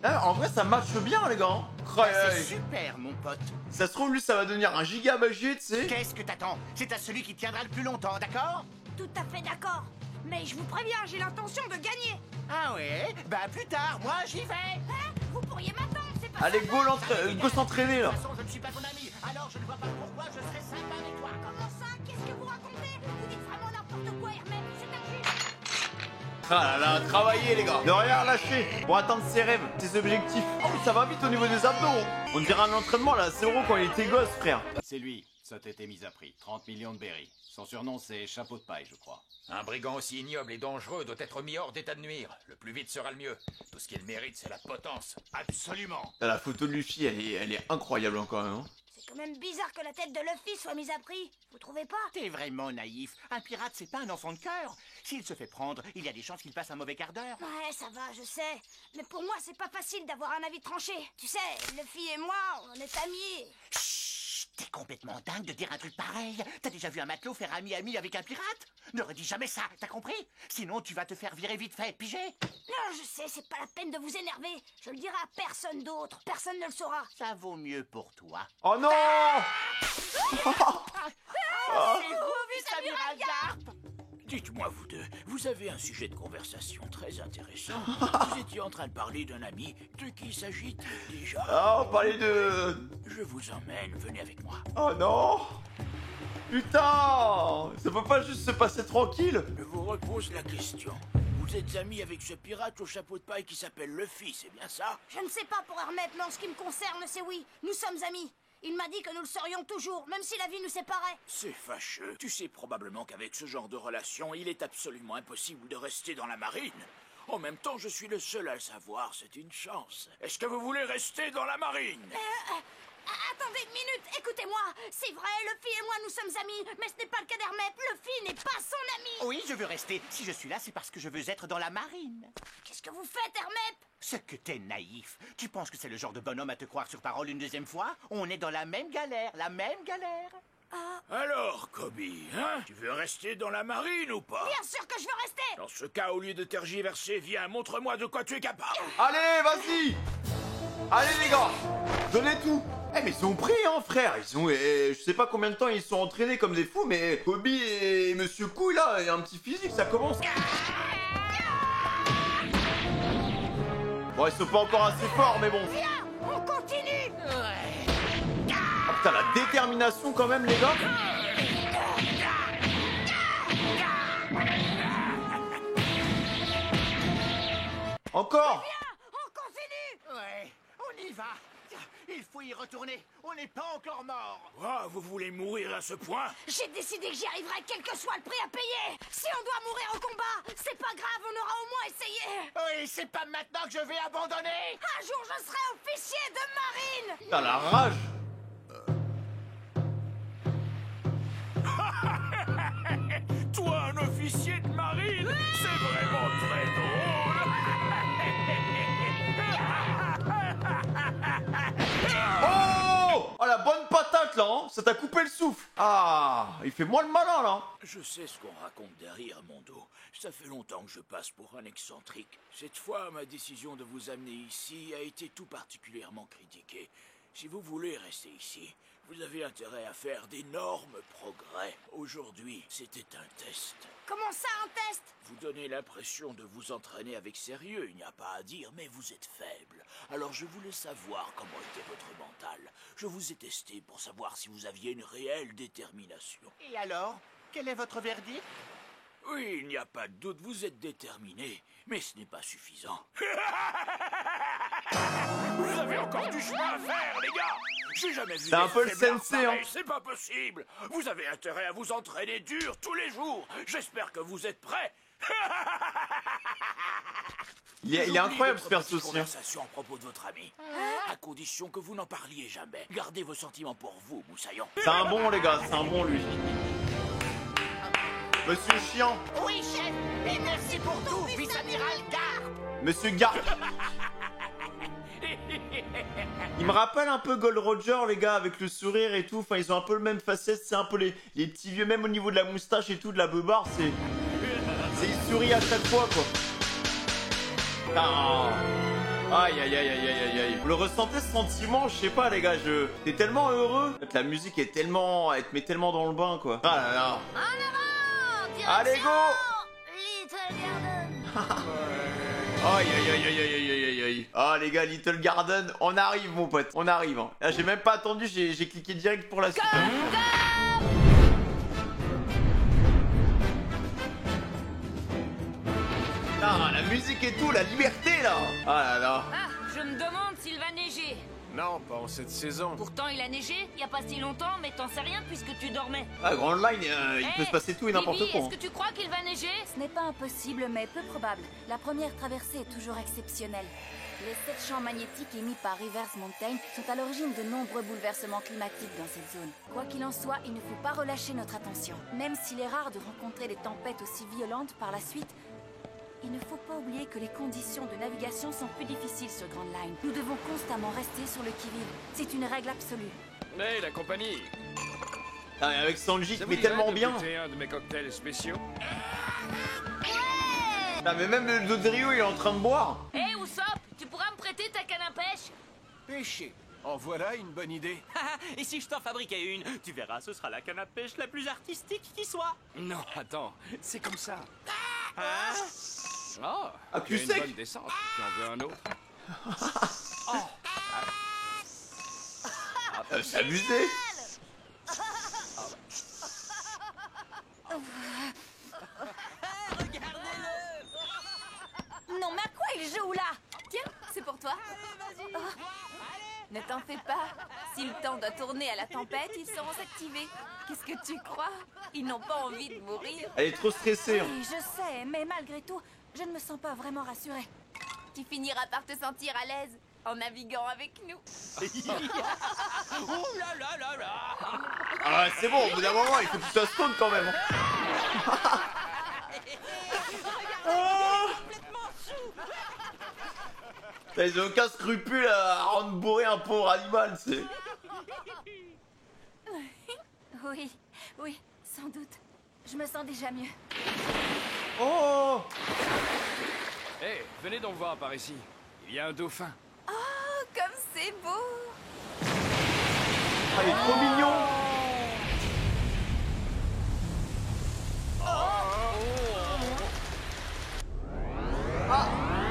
En vrai, ça marche bien, les gars. C'est super, mon pote. Ça se trouve, lui, ça va devenir un giga magier, tu sais. Qu'est-ce que t'attends? C'est à celui qui tiendra le plus longtemps, d'accord? Tout à fait d'accord. Mais je vous préviens, j'ai l'intention de gagner. Ah ouais? Bah plus tard, moi j'y vais. Hein? Vous pourriez m'attendre, c'est pas Allez, sympa. go s'entraîner, là. De toute façon, je ne suis pas ton ami, alors je ne vois pas pourquoi je serais sympa avec toi. Comment ça? Qu'est-ce que vous racontez? Vous dites vraiment n'importe quoi, Hermès. C'est injuste. Ah là là, travailler, les gars. Ne rien lâcher pour atteindre ses rêves, ses objectifs. Oh, ça va vite au niveau des abdos. On dirait un entraînement, là. C'est gros quand il était gosse, frère. C'est lui, ça t'était mis à prix. 30 millions de berries. Son surnom, c'est Chapeau de paille, je crois. Un brigand aussi ignoble et dangereux doit être mis hors d'état de nuire. Le plus vite sera le mieux. Tout ce qu'il mérite, c'est la potence. Absolument. La photo de Luffy, elle est incroyable encore, hein. C'est quand même bizarre que la tête de Luffy soit mise à prix. Vous trouvez pas? T'es vraiment naïf. Un pirate, c'est pas un enfant de cœur. S'il se fait prendre, il y a des chances qu'il passe un mauvais quart d'heure. Ouais, ça va, je sais. Mais pour moi, c'est pas facile d'avoir un avis tranché. Tu sais, Luffy et moi, on est amis. Chut, t'es complètement dingue de dire un truc pareil. T'as déjà vu un matelot faire ami-ami avec un pirate? Ne redis jamais ça, t'as compris? Sinon, tu vas te faire virer vite fait, pigé? Non, je sais, c'est pas la peine de vous énerver. Je le dirai à personne d'autre. Personne ne le saura. Ça vaut mieux pour toi. Oh non! C'est vous, vice-amiral Garp! Dites-moi, vous deux, vous avez un sujet de conversation très intéressant. Vous étiez en train de parler d'un ami. De qui s'agit-il déjà? Ah, on parlait de... Je vous emmène, venez avec moi. Oh non! Putain! Ça peut pas juste se passer tranquille? Je vous repose la question. Vous êtes ami avec ce pirate au chapeau de paille qui s'appelle Luffy, c'est bien ça? Je ne sais pas pour Hermès, mais en ce qui me concerne, c'est oui. Nous sommes amis. Il m'a dit que nous le serions toujours, même si la vie nous séparait. C'est fâcheux. Tu sais probablement qu'avec ce genre de relation, il est absolument impossible de rester dans la marine. En même temps, je suis le seul à le savoir, c'est une chance. Est-ce que vous voulez rester dans la marine? Attendez une minute, écoutez-moi. C'est vrai, Luffy et moi, nous sommes amis, mais ce n'est pas le cas d'Hermès. Luffy n'est pas son ami. Oui, je veux rester. Si je suis là, c'est parce que je veux être dans la marine. Qu'est-ce que vous faites, Hermès? Ce que t'es naïf. Tu penses que c'est le genre de bonhomme à te croire sur parole une deuxième fois? On est dans la même galère, Alors, Koby, hein? Tu veux rester dans la marine ou pas? Bien sûr que je veux rester. Dans ce cas, au lieu de tergiverser, viens, montre-moi de quoi tu es capable. Allez, vas-y! Allez, les gars! Donnez tout! Eh, mais ils sont pris, hein, frère! Ils ont... je sais pas combien de temps ils sont entraînés comme des fous, mais Koby et Monsieur Couille, là, et un petit physique, ça commence. Bon, ils sont pas encore assez forts, mais bon. Viens, on continue. Ah, putain, la détermination quand même, les gars! Encore! Ouais, on y va. Il faut y retourner. On n'est pas encore mort. Ah, vous voulez mourir à ce point? J'ai décidé que j'y arriverai quel que soit le prix à payer. Si on doit mourir au combat, c'est pas grave, on aura au moins essayé. Oui, c'est pas maintenant que je vais abandonner. Un jour, je serai officier de marine. Putain, la rage. Toi, un officier de marine? C'est vraiment très drôle. Oh! Oh, la bonne patate, là, hein. Ça t'a coupé le souffle. Ah, il fait moins le malin, là. Je sais ce qu'on raconte derrière mon dos. Ça fait longtemps que je passe pour un excentrique. Cette fois, ma décision de vous amener ici a été tout particulièrement critiquée. Si vous voulez rester ici, vous avez intérêt à faire d'énormes progrès. Aujourd'hui, c'était un test. Comment ça, un test? Vous donnez l'impression de vous entraîner avec sérieux, il n'y a pas à dire, mais vous êtes faible. Alors je voulais savoir comment était votre mental. Je vous ai testé pour savoir si vous aviez une réelle détermination. Et alors, quel est votre verdict? Oui, il n'y a pas de doute, vous êtes déterminé, mais ce n'est pas suffisant. Vous avez encore du chemin à faire, les gars. J'ai jamais vu. C'est un peu le sensei, hein. C'est pas possible. Vous avez intérêt à vous entraîner dur tous les jours. J'espère que vous êtes prêts. Il est incroyable ce perso aussi. Conversation à propos de votre ami. À condition que vous n'en parliez jamais. Gardez vos sentiments pour vous, Moussaillon. C'est un bon, les gars, c'est un bon, lui. Monsieur Chiant. Oui, chef. Et merci pour tout, vice-amiral Garp. Monsieur Garp. Il me rappelle un peu Gold Roger, les gars, avec le sourire et tout. Enfin, ils ont un peu le même facette. C'est un peu les petits vieux, même au niveau de la moustache et tout, de la beubare. C'est il sourit à chaque fois, quoi. Ah. Aïe, aïe, aïe, aïe, aïe, aïe. Vous le ressentez, ce sentiment? Je sais pas, les gars. T'es tellement heureux. La musique est tellement... Elle te met tellement dans le bain, quoi. Ah là là. En avant, direction Allez, go. Little Garden. Aïe aïe aïe aïe aïe aïe aïe aïe. Ah les gars, Little Garden, on arrive mon pote, on arrive. Hein. Là j'ai même pas attendu, j'ai cliqué direct pour la suite. Ah la musique et tout, la liberté là. Ah là là. Ah, je me demande s'il va neiger. Non, pas en cette saison. Pourtant, il a neigé, il y a pas si longtemps, mais t'en sais rien puisque tu dormais. Ah, Grand Line, il peut se passer tout et n'importe quoi. Est-ce que tu crois qu'il va neiger? Ce n'est pas impossible, mais peu probable. La première traversée est toujours exceptionnelle. Les 7 champs magnétiques émis par Rivers Mountain sont à l'origine de nombreux bouleversements climatiques dans cette zone. Quoi qu'il en soit, il ne faut pas relâcher notre attention. Même s'il est rare de rencontrer des tempêtes aussi violentes par la suite, il ne faut pas oublier que les conditions de navigation sont plus difficiles sur Grand Line. Nous devons constamment rester sur le qui-vive. C'est une règle absolue. Hey, la compagnie! Ah, avec Sanji, mais tellement bien! C'est un de mes cocktails spéciaux. Ah, mais même le Dodrio, il est en train de boire! Hé, Usopp, tu pourras me prêter ta canne à pêche? Pêcher. En voilà une bonne idée. Et si je t'en fabriquais une, tu verras, ce sera la canne à pêche la plus artistique qui soit. Non, attends, c'est comme ça. Hein? Oh, ah, tu une sais bonne descente. Tu en veux un autre? Oh. C'est abusé. Non, mais à quoi il joue là? Tiens, c'est pour toi. Oh. Ne t'en fais pas. Si le temps doit tourner à la tempête, ils seront activés. Qu'est-ce que tu crois? Ils n'ont pas envie de mourir. Elle est trop stressée. Oui, je sais, mais malgré tout, je ne me sens pas vraiment rassurée. Tu finiras par te sentir à l'aise en naviguant avec nous. Oh là là là là. Ah, c'est bon, au bout d'un moment, il faut que tu sois stone quand même. Ils ont aucun scrupule à rendre bourré un pauvre animal, c'est. Oui, oui, sans doute. Je me sens déjà mieux. Oh! Hey, venez donc voir par ici. Il y a un dauphin. Oh, comme c'est beau! Ah, il est trop mignon!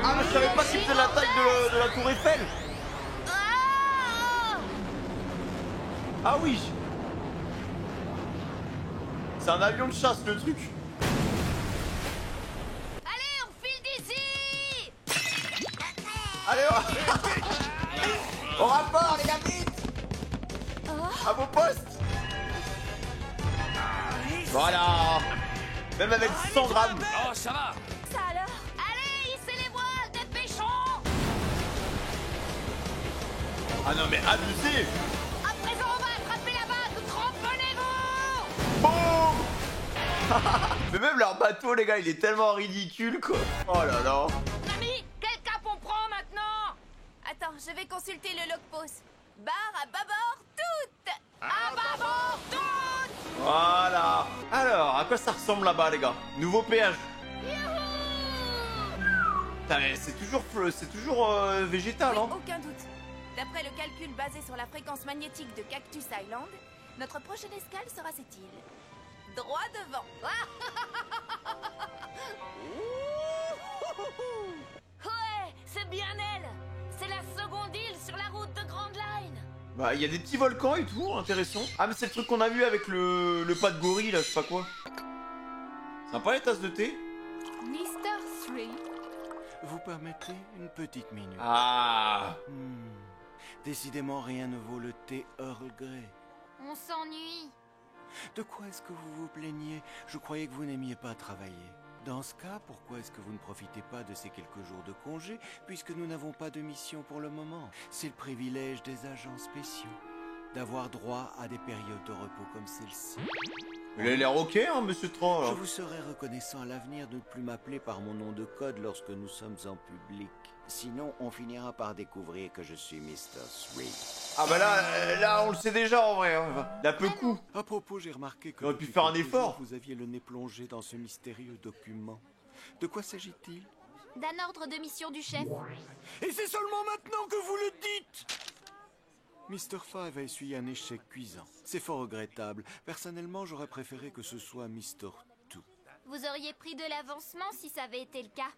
Ah, mais je savais pas qu'il faisait la taille de la tour Eiffel! Ah oui! C'est un avion de chasse le truc! Allez, on file d'ici! Allez, Au rapport, les gars, vite! À vos postes! Voilà! Même avec 100 grammes! Oh, ça va! Ça alors? Allez, hissez les voiles, dépêchons! Ah non, mais abusé! À présent, on va attraper la vague, cramponnez-vous! Boum! Mais même leur bateau, les gars, il est tellement ridicule, quoi! Oh là là! Mamie, quel cap on prend maintenant? Attends, je vais consulter le logpost. Barre à bâbord toutes! À bâbord toutes! Voilà! Alors, à quoi ça ressemble là-bas, les gars? Nouveau péage. Putain, mais c'est toujours végétal, hein? Aucun doute. D'après le calcul basé sur la fréquence magnétique de Cactus Island, notre prochaine escale sera cette île. Droit devant. Ouais, c'est bien elle. C'est la seconde île sur la route de Grand Line. Bah, il y a des petits volcans et tout, intéressant. Ah, mais c'est le truc qu'on a vu avec le pas de gorille, là, je sais pas quoi. Sympa les tasses de thé. Mr. 3. Vous permettez une petite minute? Ah. Décidément, rien ne vaut le thé Earl Grey. On s'ennuie. De quoi est-ce que vous vous plaignez? Je croyais que vous n'aimiez pas travailler. Dans ce cas, pourquoi est-ce que vous ne profitez pas de ces quelques jours de congé, puisque nous n'avons pas de mission pour le moment? C'est le privilège des agents spéciaux, d'avoir droit à des périodes de repos comme celle-ci. Il a l'air ok, hein, monsieur Tran, là. Je vous serai reconnaissant à l'avenir de ne plus m'appeler par mon nom de code lorsque nous sommes en public. Sinon, on finira par découvrir que je suis Mr. 3. Ah bah là, on le sait déjà en vrai, hein. D'un peu coup. À propos, j'ai remarqué que on aurait pu faire un effort. Vous aviez le nez plongé dans ce mystérieux document. De quoi s'agit-il? D'un ordre de mission du chef. Et c'est seulement maintenant que vous le dites! Mr. 5 a essuyé un échec cuisant. C'est fort regrettable. Personnellement, j'aurais préféré que ce soit Mr. 2. Vous auriez pris de l'avancement si ça avait été le cas.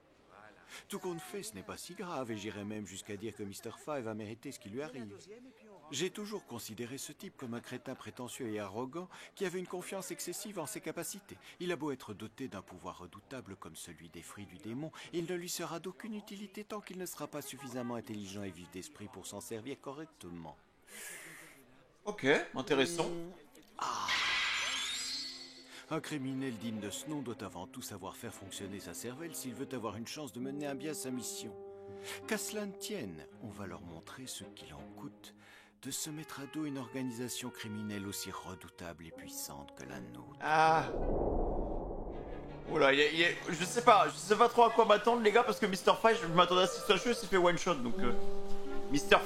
Tout compte fait, ce n'est pas si grave, et j'irais même jusqu'à dire que Mr. 5 a mérité ce qui lui arrive. J'ai toujours considéré ce type comme un crétin prétentieux et arrogant qui avait une confiance excessive en ses capacités. Il a beau être doté d'un pouvoir redoutable comme celui des fruits du démon, il ne lui sera d'aucune utilité tant qu'il ne sera pas suffisamment intelligent et vif d'esprit pour s'en servir correctement. Ok, intéressant. Un criminel digne de ce nom doit avant tout savoir faire fonctionner sa cervelle s'il veut avoir une chance de mener à bien sa mission. Qu'à cela ne tienne, on va leur montrer ce qu'il en coûte de se mettre à dos une organisation criminelle aussi redoutable et puissante que la nôtre. Ah. Oula, je sais pas trop à quoi m'attendre les gars, parce que Mr. 5, je m'attendais à ce qu'il soit chaud, s'il fait one shot, donc Mr. 3...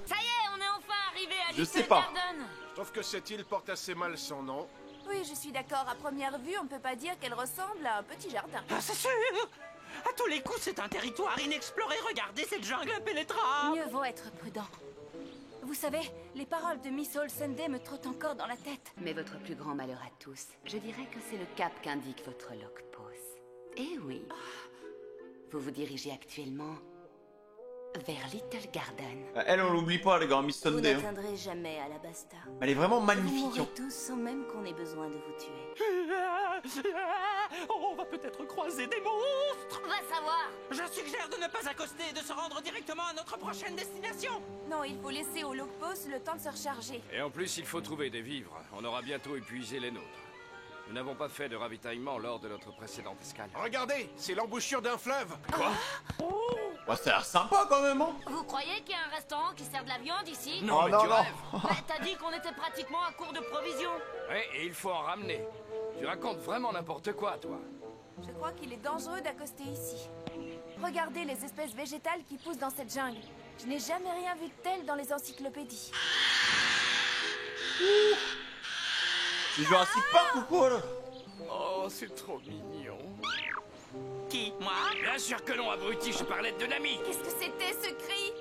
Ça y est, on est enfin arrivé à Je sais Little pas. Garden. Je trouve que cette île porte assez mal son nom. Oui, je suis d'accord. À première vue, on ne peut pas dire qu'elle ressemble à un petit jardin. Ah, c'est sûr! À tous les coups, c'est un territoire inexploré. Regardez cette jungle impénétrable! Mieux vaut être prudent. Vous savez, les paroles de Miss Olsende me trottent encore dans la tête. Mais votre plus grand malheur à tous, je dirais que c'est le cap qu'indique votre logpost. Eh oui. Vous vous dirigez actuellement vers Little Garden. Elle, on l'oublie pas les gars, Miss Vous Sunday. n'atteindrez jamais à la Basta. Elle est vraiment Vous magnifique. mourrez Hein. tous sans même qu'on ait besoin de vous tuer. On va peut-être croiser des monstres! Va savoir. Je suggère de ne pas accoster et de se rendre directement à notre prochaine destination! Non, il faut laisser au logpost le temps de se recharger. Et en plus, il faut trouver des vivres. On aura bientôt épuisé les nôtres. Nous n'avons pas fait de ravitaillement lors de notre précédente escale. Regardez, c'est l'embouchure d'un fleuve. Quoi? Bah, ça a l'air sympa quand même, hein. Vous croyez qu'il y a un restaurant qui sert de la viande ici? Non, Oh, mais non, tu non. rêves. Bah, t'as dit qu'on était pratiquement à court de provisions. Ouais, et il faut en ramener. Tu racontes vraiment n'importe quoi, toi. Je crois qu'il est dangereux d'accoster ici. Regardez les espèces végétales qui poussent dans cette jungle. Je n'ai jamais rien vu de tel dans les encyclopédies. C'est Jurassic Park ou quoi là? Oh, c'est trop mignon. Qui? Moi? Bien sûr que non, abruti, je parlais de l'ami. Qu'est-ce que c'était ce cri?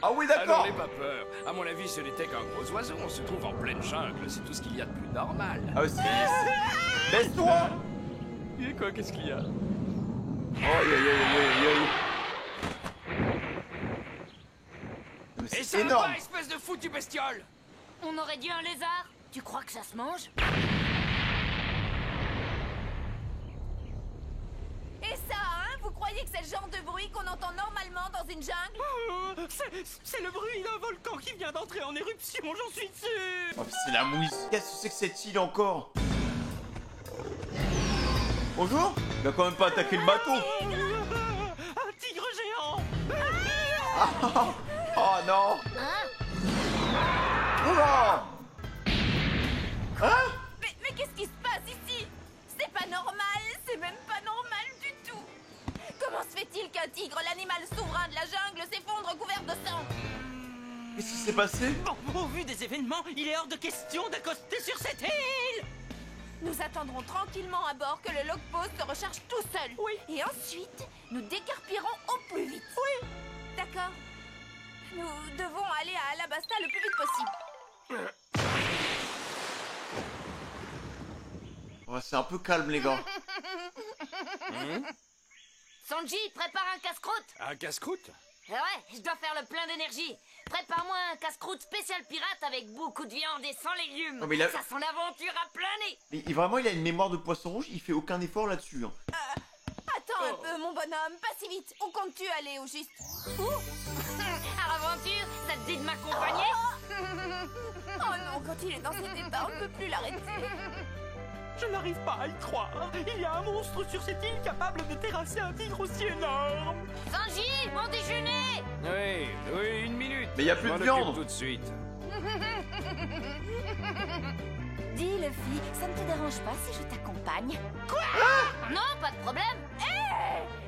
Ah oui, Alors d'accord. n'aie pas peur. À mon avis, ce n'était qu'un gros oiseau. On se trouve en pleine jungle. C'est tout ce qu'il y a de plus normal. Ah aussi. Laisse-toi. Et quoi, qu'est-ce qu'il y a? Oh, aïe, aïe, aïe, aïe, aïe. Mais Et c'est ça va énorme. pas, espèce de foutu bestiole! On aurait dit un lézard. Tu crois que ça se mange? Et ça, hein? Vous croyez que c'est le genre de bruit qu'on entend normalement dans une jungle. C'est le bruit d'un volcan qui vient d'entrer en éruption, j'en suis sûr. Oh, c'est la mouise. Qu'est-ce que c'est que cette île encore? Bonjour. Il a quand même pas attaqué le bateau. Un tigre géant. Oh non. Oula. Hein? Mais qu'est-ce qui se passe ici? C'est pas normal, c'est même pas normal du tout. Comment se fait-il qu'un tigre, l'animal souverain de la jungle, s'effondre couvert de sang? Qu'est-ce qui s'est passé? Bon, au vu des événements, il est hors de question d'accoster sur cette île. Nous attendrons tranquillement à bord que le logpost se recharge tout seul. Oui. Et ensuite, nous décarpirons au plus vite. Oui. D'accord. Nous devons aller à Alabasta le plus vite possible. Ouais, c'est un peu calme, les gars. Sanji, prépare un casse-croûte. Un casse-croûte? Ouais, je dois faire le plein d'énergie. Prépare-moi un casse-croûte spécial pirate avec beaucoup de viande et sans légumes. Oh, mais il a- Ça sent l'aventure à plein nez. Mais vraiment, il a une mémoire de poisson rouge, il fait aucun effort là-dessus. Hein. Attends un peu, mon bonhomme, pas si vite. Où comptes-tu aller, au juste? Où? À l'aventure, ça te dit de m'accompagner? Oh non, quand il est dans cet état, on ne peut plus l'arrêter. Je n'arrive pas à y croire. Il y a un monstre sur cette île capable de terrasser un tigre aussi énorme. Sanji, mon déjeuner. Oui, une minute. Mais y a plus Je de m'en occupe viande. tout de suite. Dis, Luffy, ça ne te dérange pas si je t'accompagne? Quoi? Non, pas de problème.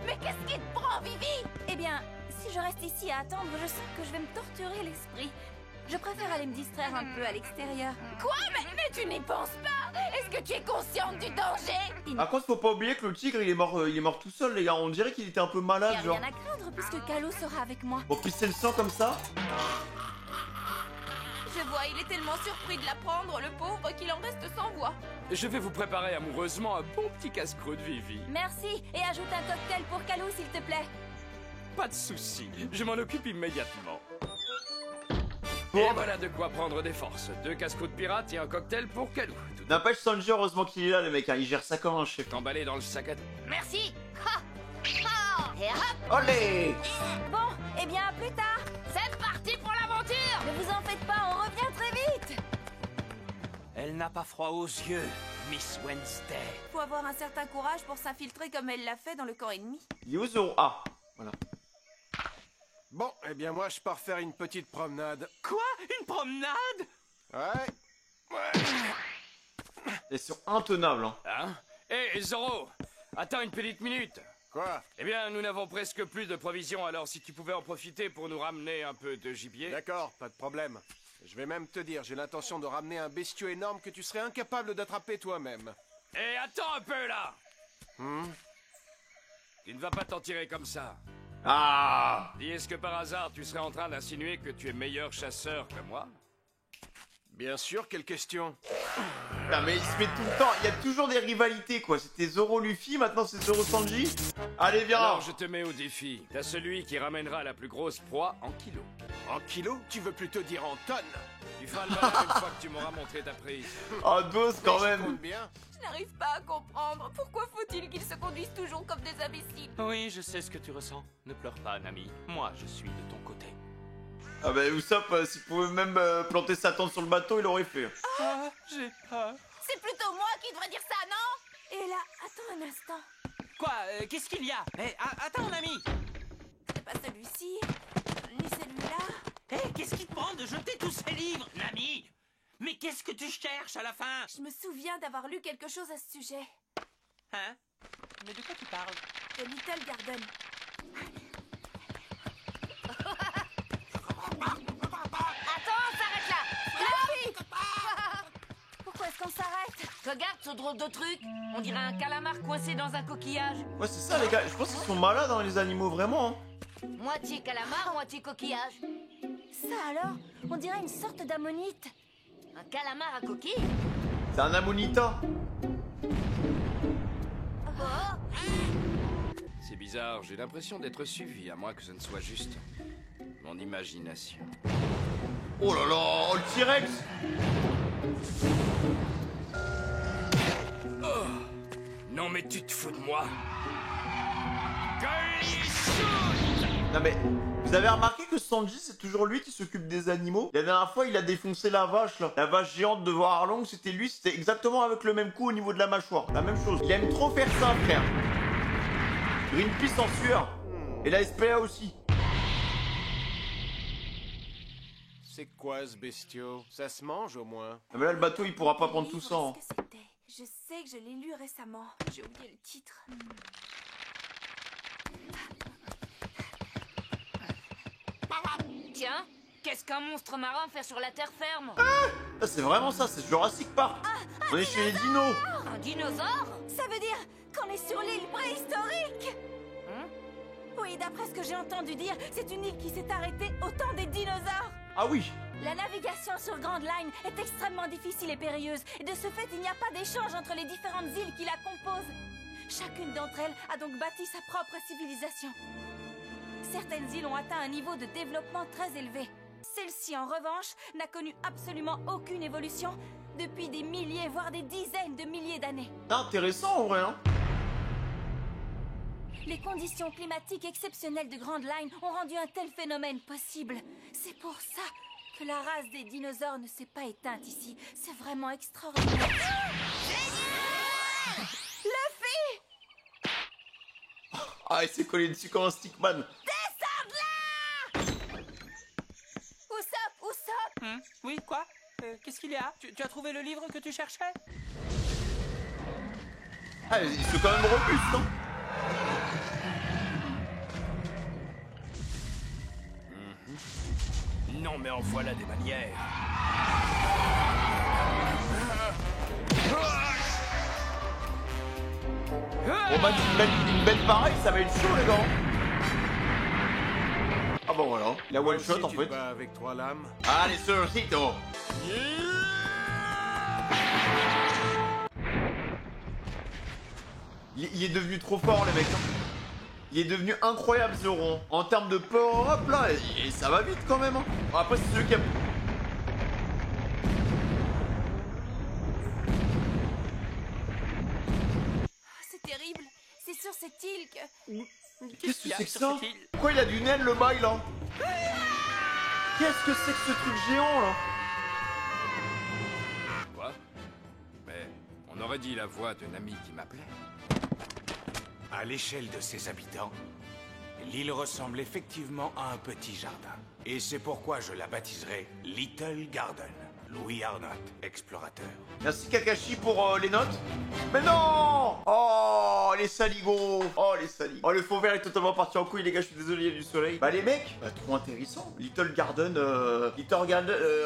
Mais qu'est-ce qui te prend, Vivi? Eh bien, si je reste ici à attendre, je sens que je vais me torturer l'esprit. Je préfère aller me distraire un peu à l'extérieur. Quoi? Mais tu n'y penses pas? Est-ce que tu es consciente du danger? Par contre, faut pas oublier que le tigre, il est mort tout seul, les gars. On dirait qu'il était un peu Il malade, n'y a genre. rien à craindre puisque Kalo sera avec moi. Bon, pisser le sang comme ça. Je vois, il est tellement surpris de l'apprendre, le pauvre, qu'il en reste sans voix. Je vais vous préparer amoureusement un bon petit casse-croûte, Vivi. Merci, et ajoute un cocktail pour Kalo s'il te plaît. Pas de souci, je m'en occupe immédiatement. Bon, Et voilà de quoi prendre des forces. 2 casse-croûtes pirates et un cocktail pour Kalou. Tout n'empêche Sanji, heureusement qu'il est là, le mec. Hein. Il gère ça comme un chef. emballé dans le sac à dos. Merci. Ha. Ha. Et hop. Olé! Bon, eh bien à plus tard. C'est parti pour l'aventure. Ne vous en faites pas, on revient très vite. Elle n'a pas froid aux yeux, Miss Wednesday. Faut avoir un certain courage pour s'infiltrer comme elle l'a fait dans le camp ennemi. Yozo. Ah, voilà. Bon, eh bien moi je pars faire une petite promenade. Quoi? Une promenade? Ouais. Elles sont intenables, hein. Hein? Hé, Zoro! Attends une petite minute. Quoi? Eh bien, nous n'avons presque plus de provisions, alors si tu pouvais en profiter pour nous ramener un peu de gibier. D'accord, pas de problème. Je vais même te dire, j'ai l'intention de ramener un bestiau énorme que tu serais incapable d'attraper toi-même. Eh, attends un peu là! Tu ne vas pas t'en tirer comme ça. Ah! Dis, est-ce que par hasard tu serais en train d'insinuer que tu es meilleur chasseur que moi? Bien sûr, quelle question? Ah, mais il se met tout le temps. Il y a toujours des rivalités, quoi. C'était Zoro Luffy, maintenant c'est Zoro Sanji. Allez, viens! Alors je te mets au défi. T'as celui qui ramènera la plus grosse proie en kilos. En kilos? Tu veux plutôt dire en tonnes? Tu feras le malin une fois que tu m'auras montré ta prise. Ah, dose quand Je même. compte bien. Je n'arrive pas à comprendre. Pourquoi faut-il qu'ils se conduisent toujours comme des imbéciles? Oui, je sais ce que tu ressens. Ne pleure pas, Nami. Moi, je suis de ton côté. Ah bah Usopp, s'il pouvait même planter sa tente sur le bateau, il aurait fait. Ah, j'ai peur. C'est plutôt moi qui devrais dire ça, non? Et là, attends un instant. Quoi? Qu'est-ce qu'il y a? Attends, Nami. C'est pas celui-ci, ni celui-là. Qu'est-ce qui te prend de jeter tous ces livres, Nami? Mais qu'est-ce que tu cherches à la fin? Je me souviens d'avoir lu quelque chose à ce sujet. Hein? Mais de quoi tu parles? De Little Garden. Attends, s'arrête là. Pourquoi est-ce qu'on s'arrête? Regarde ce drôle de truc. On dirait un calamar coincé dans un coquillage. Ouais, c'est ça, les gars. Je pense qu'ils sont malades, hein, les animaux, vraiment. Hein. Moitié calamar, moitié coquillage. Ça alors? On dirait une sorte d'ammonite. Un calamar à coquille? C'est un ammonita. C'est bizarre, j'ai l'impression d'être suivi, à moins que ce ne soit juste mon imagination. Oh là là, oh, le T-Rex. Oh, non mais tu te fous de moi. Non mais, vous avez remarqué que Sanji, c'est toujours lui qui s'occupe des animaux? La dernière fois, il a défoncé la vache, là. La vache géante de Warlong, c'était lui, c'était exactement avec le même coup au niveau de la mâchoire. La même chose. Il aime trop faire ça, frère. Greenpeace en sueur. Et la SPA aussi. C'est quoi ce bestiau? Ça se mange au moins? Ah mais là, le bateau, il pourra pas prendre tout ça. Hein. Je sais que je l'ai lu récemment. J'ai oublié le titre. Tiens, qu'est-ce qu'un monstre marin fait sur la terre ferme? Ah, c'est vraiment ça, c'est Jurassic Park. On est chez les dinos. Un dinosaure? Ça veut dire qu'on est sur l'île préhistorique. Oui, d'après ce que j'ai entendu dire, c'est une île qui s'est arrêtée au temps des dinosaures. Ah oui. La navigation sur Grand Line est extrêmement difficile et périlleuse, et de ce fait, il n'y a pas d'échange entre les différentes îles qui la composent. Chacune d'entre elles a donc bâti sa propre civilisation. Certaines îles ont atteint un niveau de développement très élevé. Celle-ci, en revanche, n'a connu absolument aucune évolution depuis des milliers, voire des dizaines de milliers d'années. Intéressant en vrai, hein. Les conditions climatiques exceptionnelles de Grand Line ont rendu un tel phénomène possible. C'est pour ça que la race des dinosaures ne s'est pas éteinte ici. C'est vraiment extraordinaire. Luffy! Ah, il s'est collé dessus comme un stickman. Descends de là! Usopp! Oui, quoi? Qu'est-ce qu'il y a? Tu as trouvé le livre que tu cherchais? Ah, ils sont quand même robustes, hein. Non, mais en voilà des manières. On m'a dit une bête pareille, ça va être chaud, les gars. Ah bon, voilà. La one shot, en fait. Avec 3 lames. Allez, Sorcito. Il est devenu trop fort, les mecs. Hein. Il est devenu incroyable, Zoro. En termes de power-up, là, et ça va vite quand même. Hein. Bon, après, c'est celui qui a... C'est terrible. C'est sur cette île que... Qu'est-ce que c'est que ça? Pourquoi il a du naine, le bail, là? Qu'est-ce que c'est que ce truc géant, là? Quoi? Mais on aurait dit la voix d'un ami qui m'appelait. À l'échelle de ses habitants, l'île ressemble effectivement à un petit jardin. Et c'est pourquoi je la baptiserai Little Garden. Louis Arnott, explorateur. Merci Kakashi pour les notes. Mais non! Oh, les saligots! Oh, les saligots! Oh, le fond vert est totalement parti en couille, les gars, je suis désolé, il y a du soleil. Bah, les mecs, trop intéressant. Little Garden,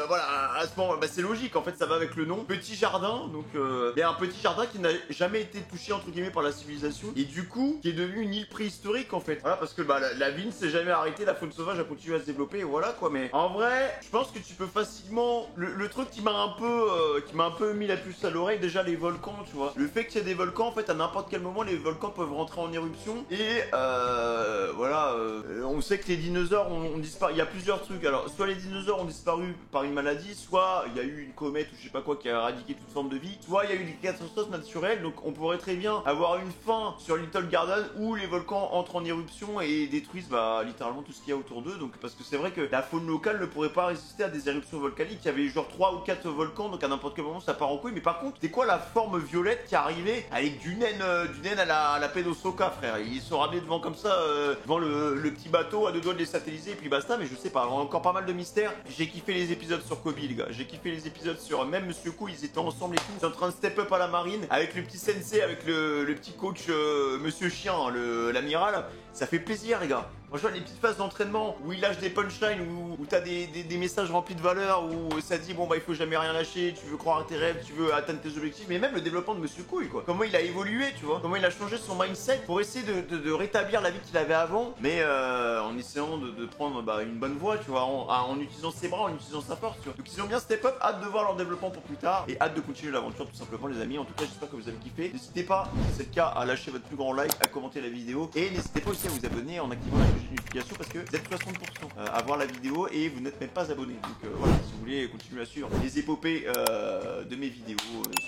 voilà, à ce moment, bah, c'est logique, en fait, ça va avec le nom. Petit jardin, donc, il y a un petit jardin qui n'a jamais été touché, entre guillemets, par la civilisation. Et du coup, qui est devenu une île préhistorique, en fait. Voilà, parce que, bah, la vie ne s'est jamais arrêtée, la faune sauvage a continué à se développer, et voilà, quoi. Mais en vrai, je pense que tu peux facilement. Le truc qui m'a un peu mis la puce à l'oreille, déjà les volcans, tu vois. Le fait qu'il y ait des volcans, en fait, à n'importe quel moment, les volcans peuvent rentrer en éruption. Et voilà, on sait que les dinosaures ont disparu. Il y a plusieurs trucs. Alors, soit les dinosaures ont disparu par une maladie, soit il y a eu une comète ou je sais pas quoi qui a éradiqué toute forme de vie, soit il y a eu des catastrophes naturelles. Donc, on pourrait très bien avoir une fin sur Little Garden où les volcans entrent en éruption et détruisent, bah, littéralement tout ce qu'il y a autour d'eux. Donc, parce que c'est vrai que la faune locale ne pourrait pas résister à des éruptions volcaniques. Il y avait genre 3 ou 4 volcans, donc à n'importe quel moment ça part en couille. Mais par contre, c'est quoi la forme violette qui est arrivée avec du naine à la Pédosoka, frère? Ils sont ramenés devant comme ça, devant le petit bateau à 2 doigts de les satelliser et puis basta. Mais je sais pas, alors, encore pas mal de mystères. J'ai kiffé les épisodes sur Kobe, les gars. J'ai kiffé les épisodes sur même Monsieur Kou, ils étaient ensemble et tout. Ils sont en train de step up à la marine avec le petit sensei, avec le petit coach Monsieur Chien, hein, l'amiral. Ça fait plaisir, les gars. Franchement, les petites phases d'entraînement où il lâche des punchlines, où t'as des messages remplis de valeur, où ça dit bon bah il faut jamais rien lâcher, tu veux croire à tes rêves, tu veux atteindre tes objectifs, mais même le développement de Monsieur Couille, quoi. Comment il a évolué, tu vois. Comment il a changé son mindset pour essayer de rétablir la vie qu'il avait avant, mais en essayant de prendre bah, une bonne voie, tu vois, en utilisant ses bras, en utilisant sa force, tu vois. Donc ils ont bien step up, hâte de voir leur développement pour plus tard, et hâte de continuer l'aventure tout simplement, les amis. En tout cas, j'espère que vous avez kiffé. N'hésitez pas, si c'est le cas, à lâcher votre plus grand like, à commenter la vidéo, et n'hésitez pas aussi à vous abonner en activant la cloche de notification parce que vous êtes 60% à voir la vidéo et vous n'êtes même pas abonné. Donc voilà, si vous voulez continuer à suivre les épopées de mes vidéos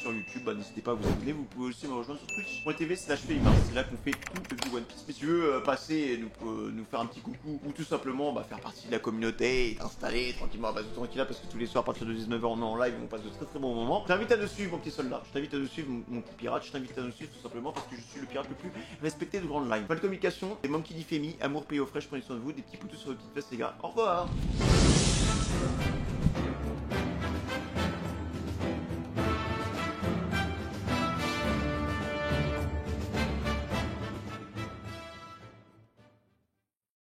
sur YouTube, bah, n'hésitez pas à vous abonner. Vous pouvez aussi me rejoindre sur twitch.tv/Felimars. C'est là qu'on fait tout le One Piece. Mais si tu veux passer et nous faire un petit coucou ou tout simplement faire partie de la communauté et t'installer tranquillement à base de tranquille là parce que tous les soirs à partir de 19h on est en live et on passe de très bons moments. Je t'invite à nous suivre mon petit soldat, je t'invite à nous suivre mon petit pirate, je t'invite à nous suivre tout simplement parce que je suis le pirate le plus respecté de Grand Line. Bonne communication, des Monkey D. Femi, amour, paix au fraîche, prenez soin de vous, des petits poutous sur vos petites fesses les gars. Au revoir.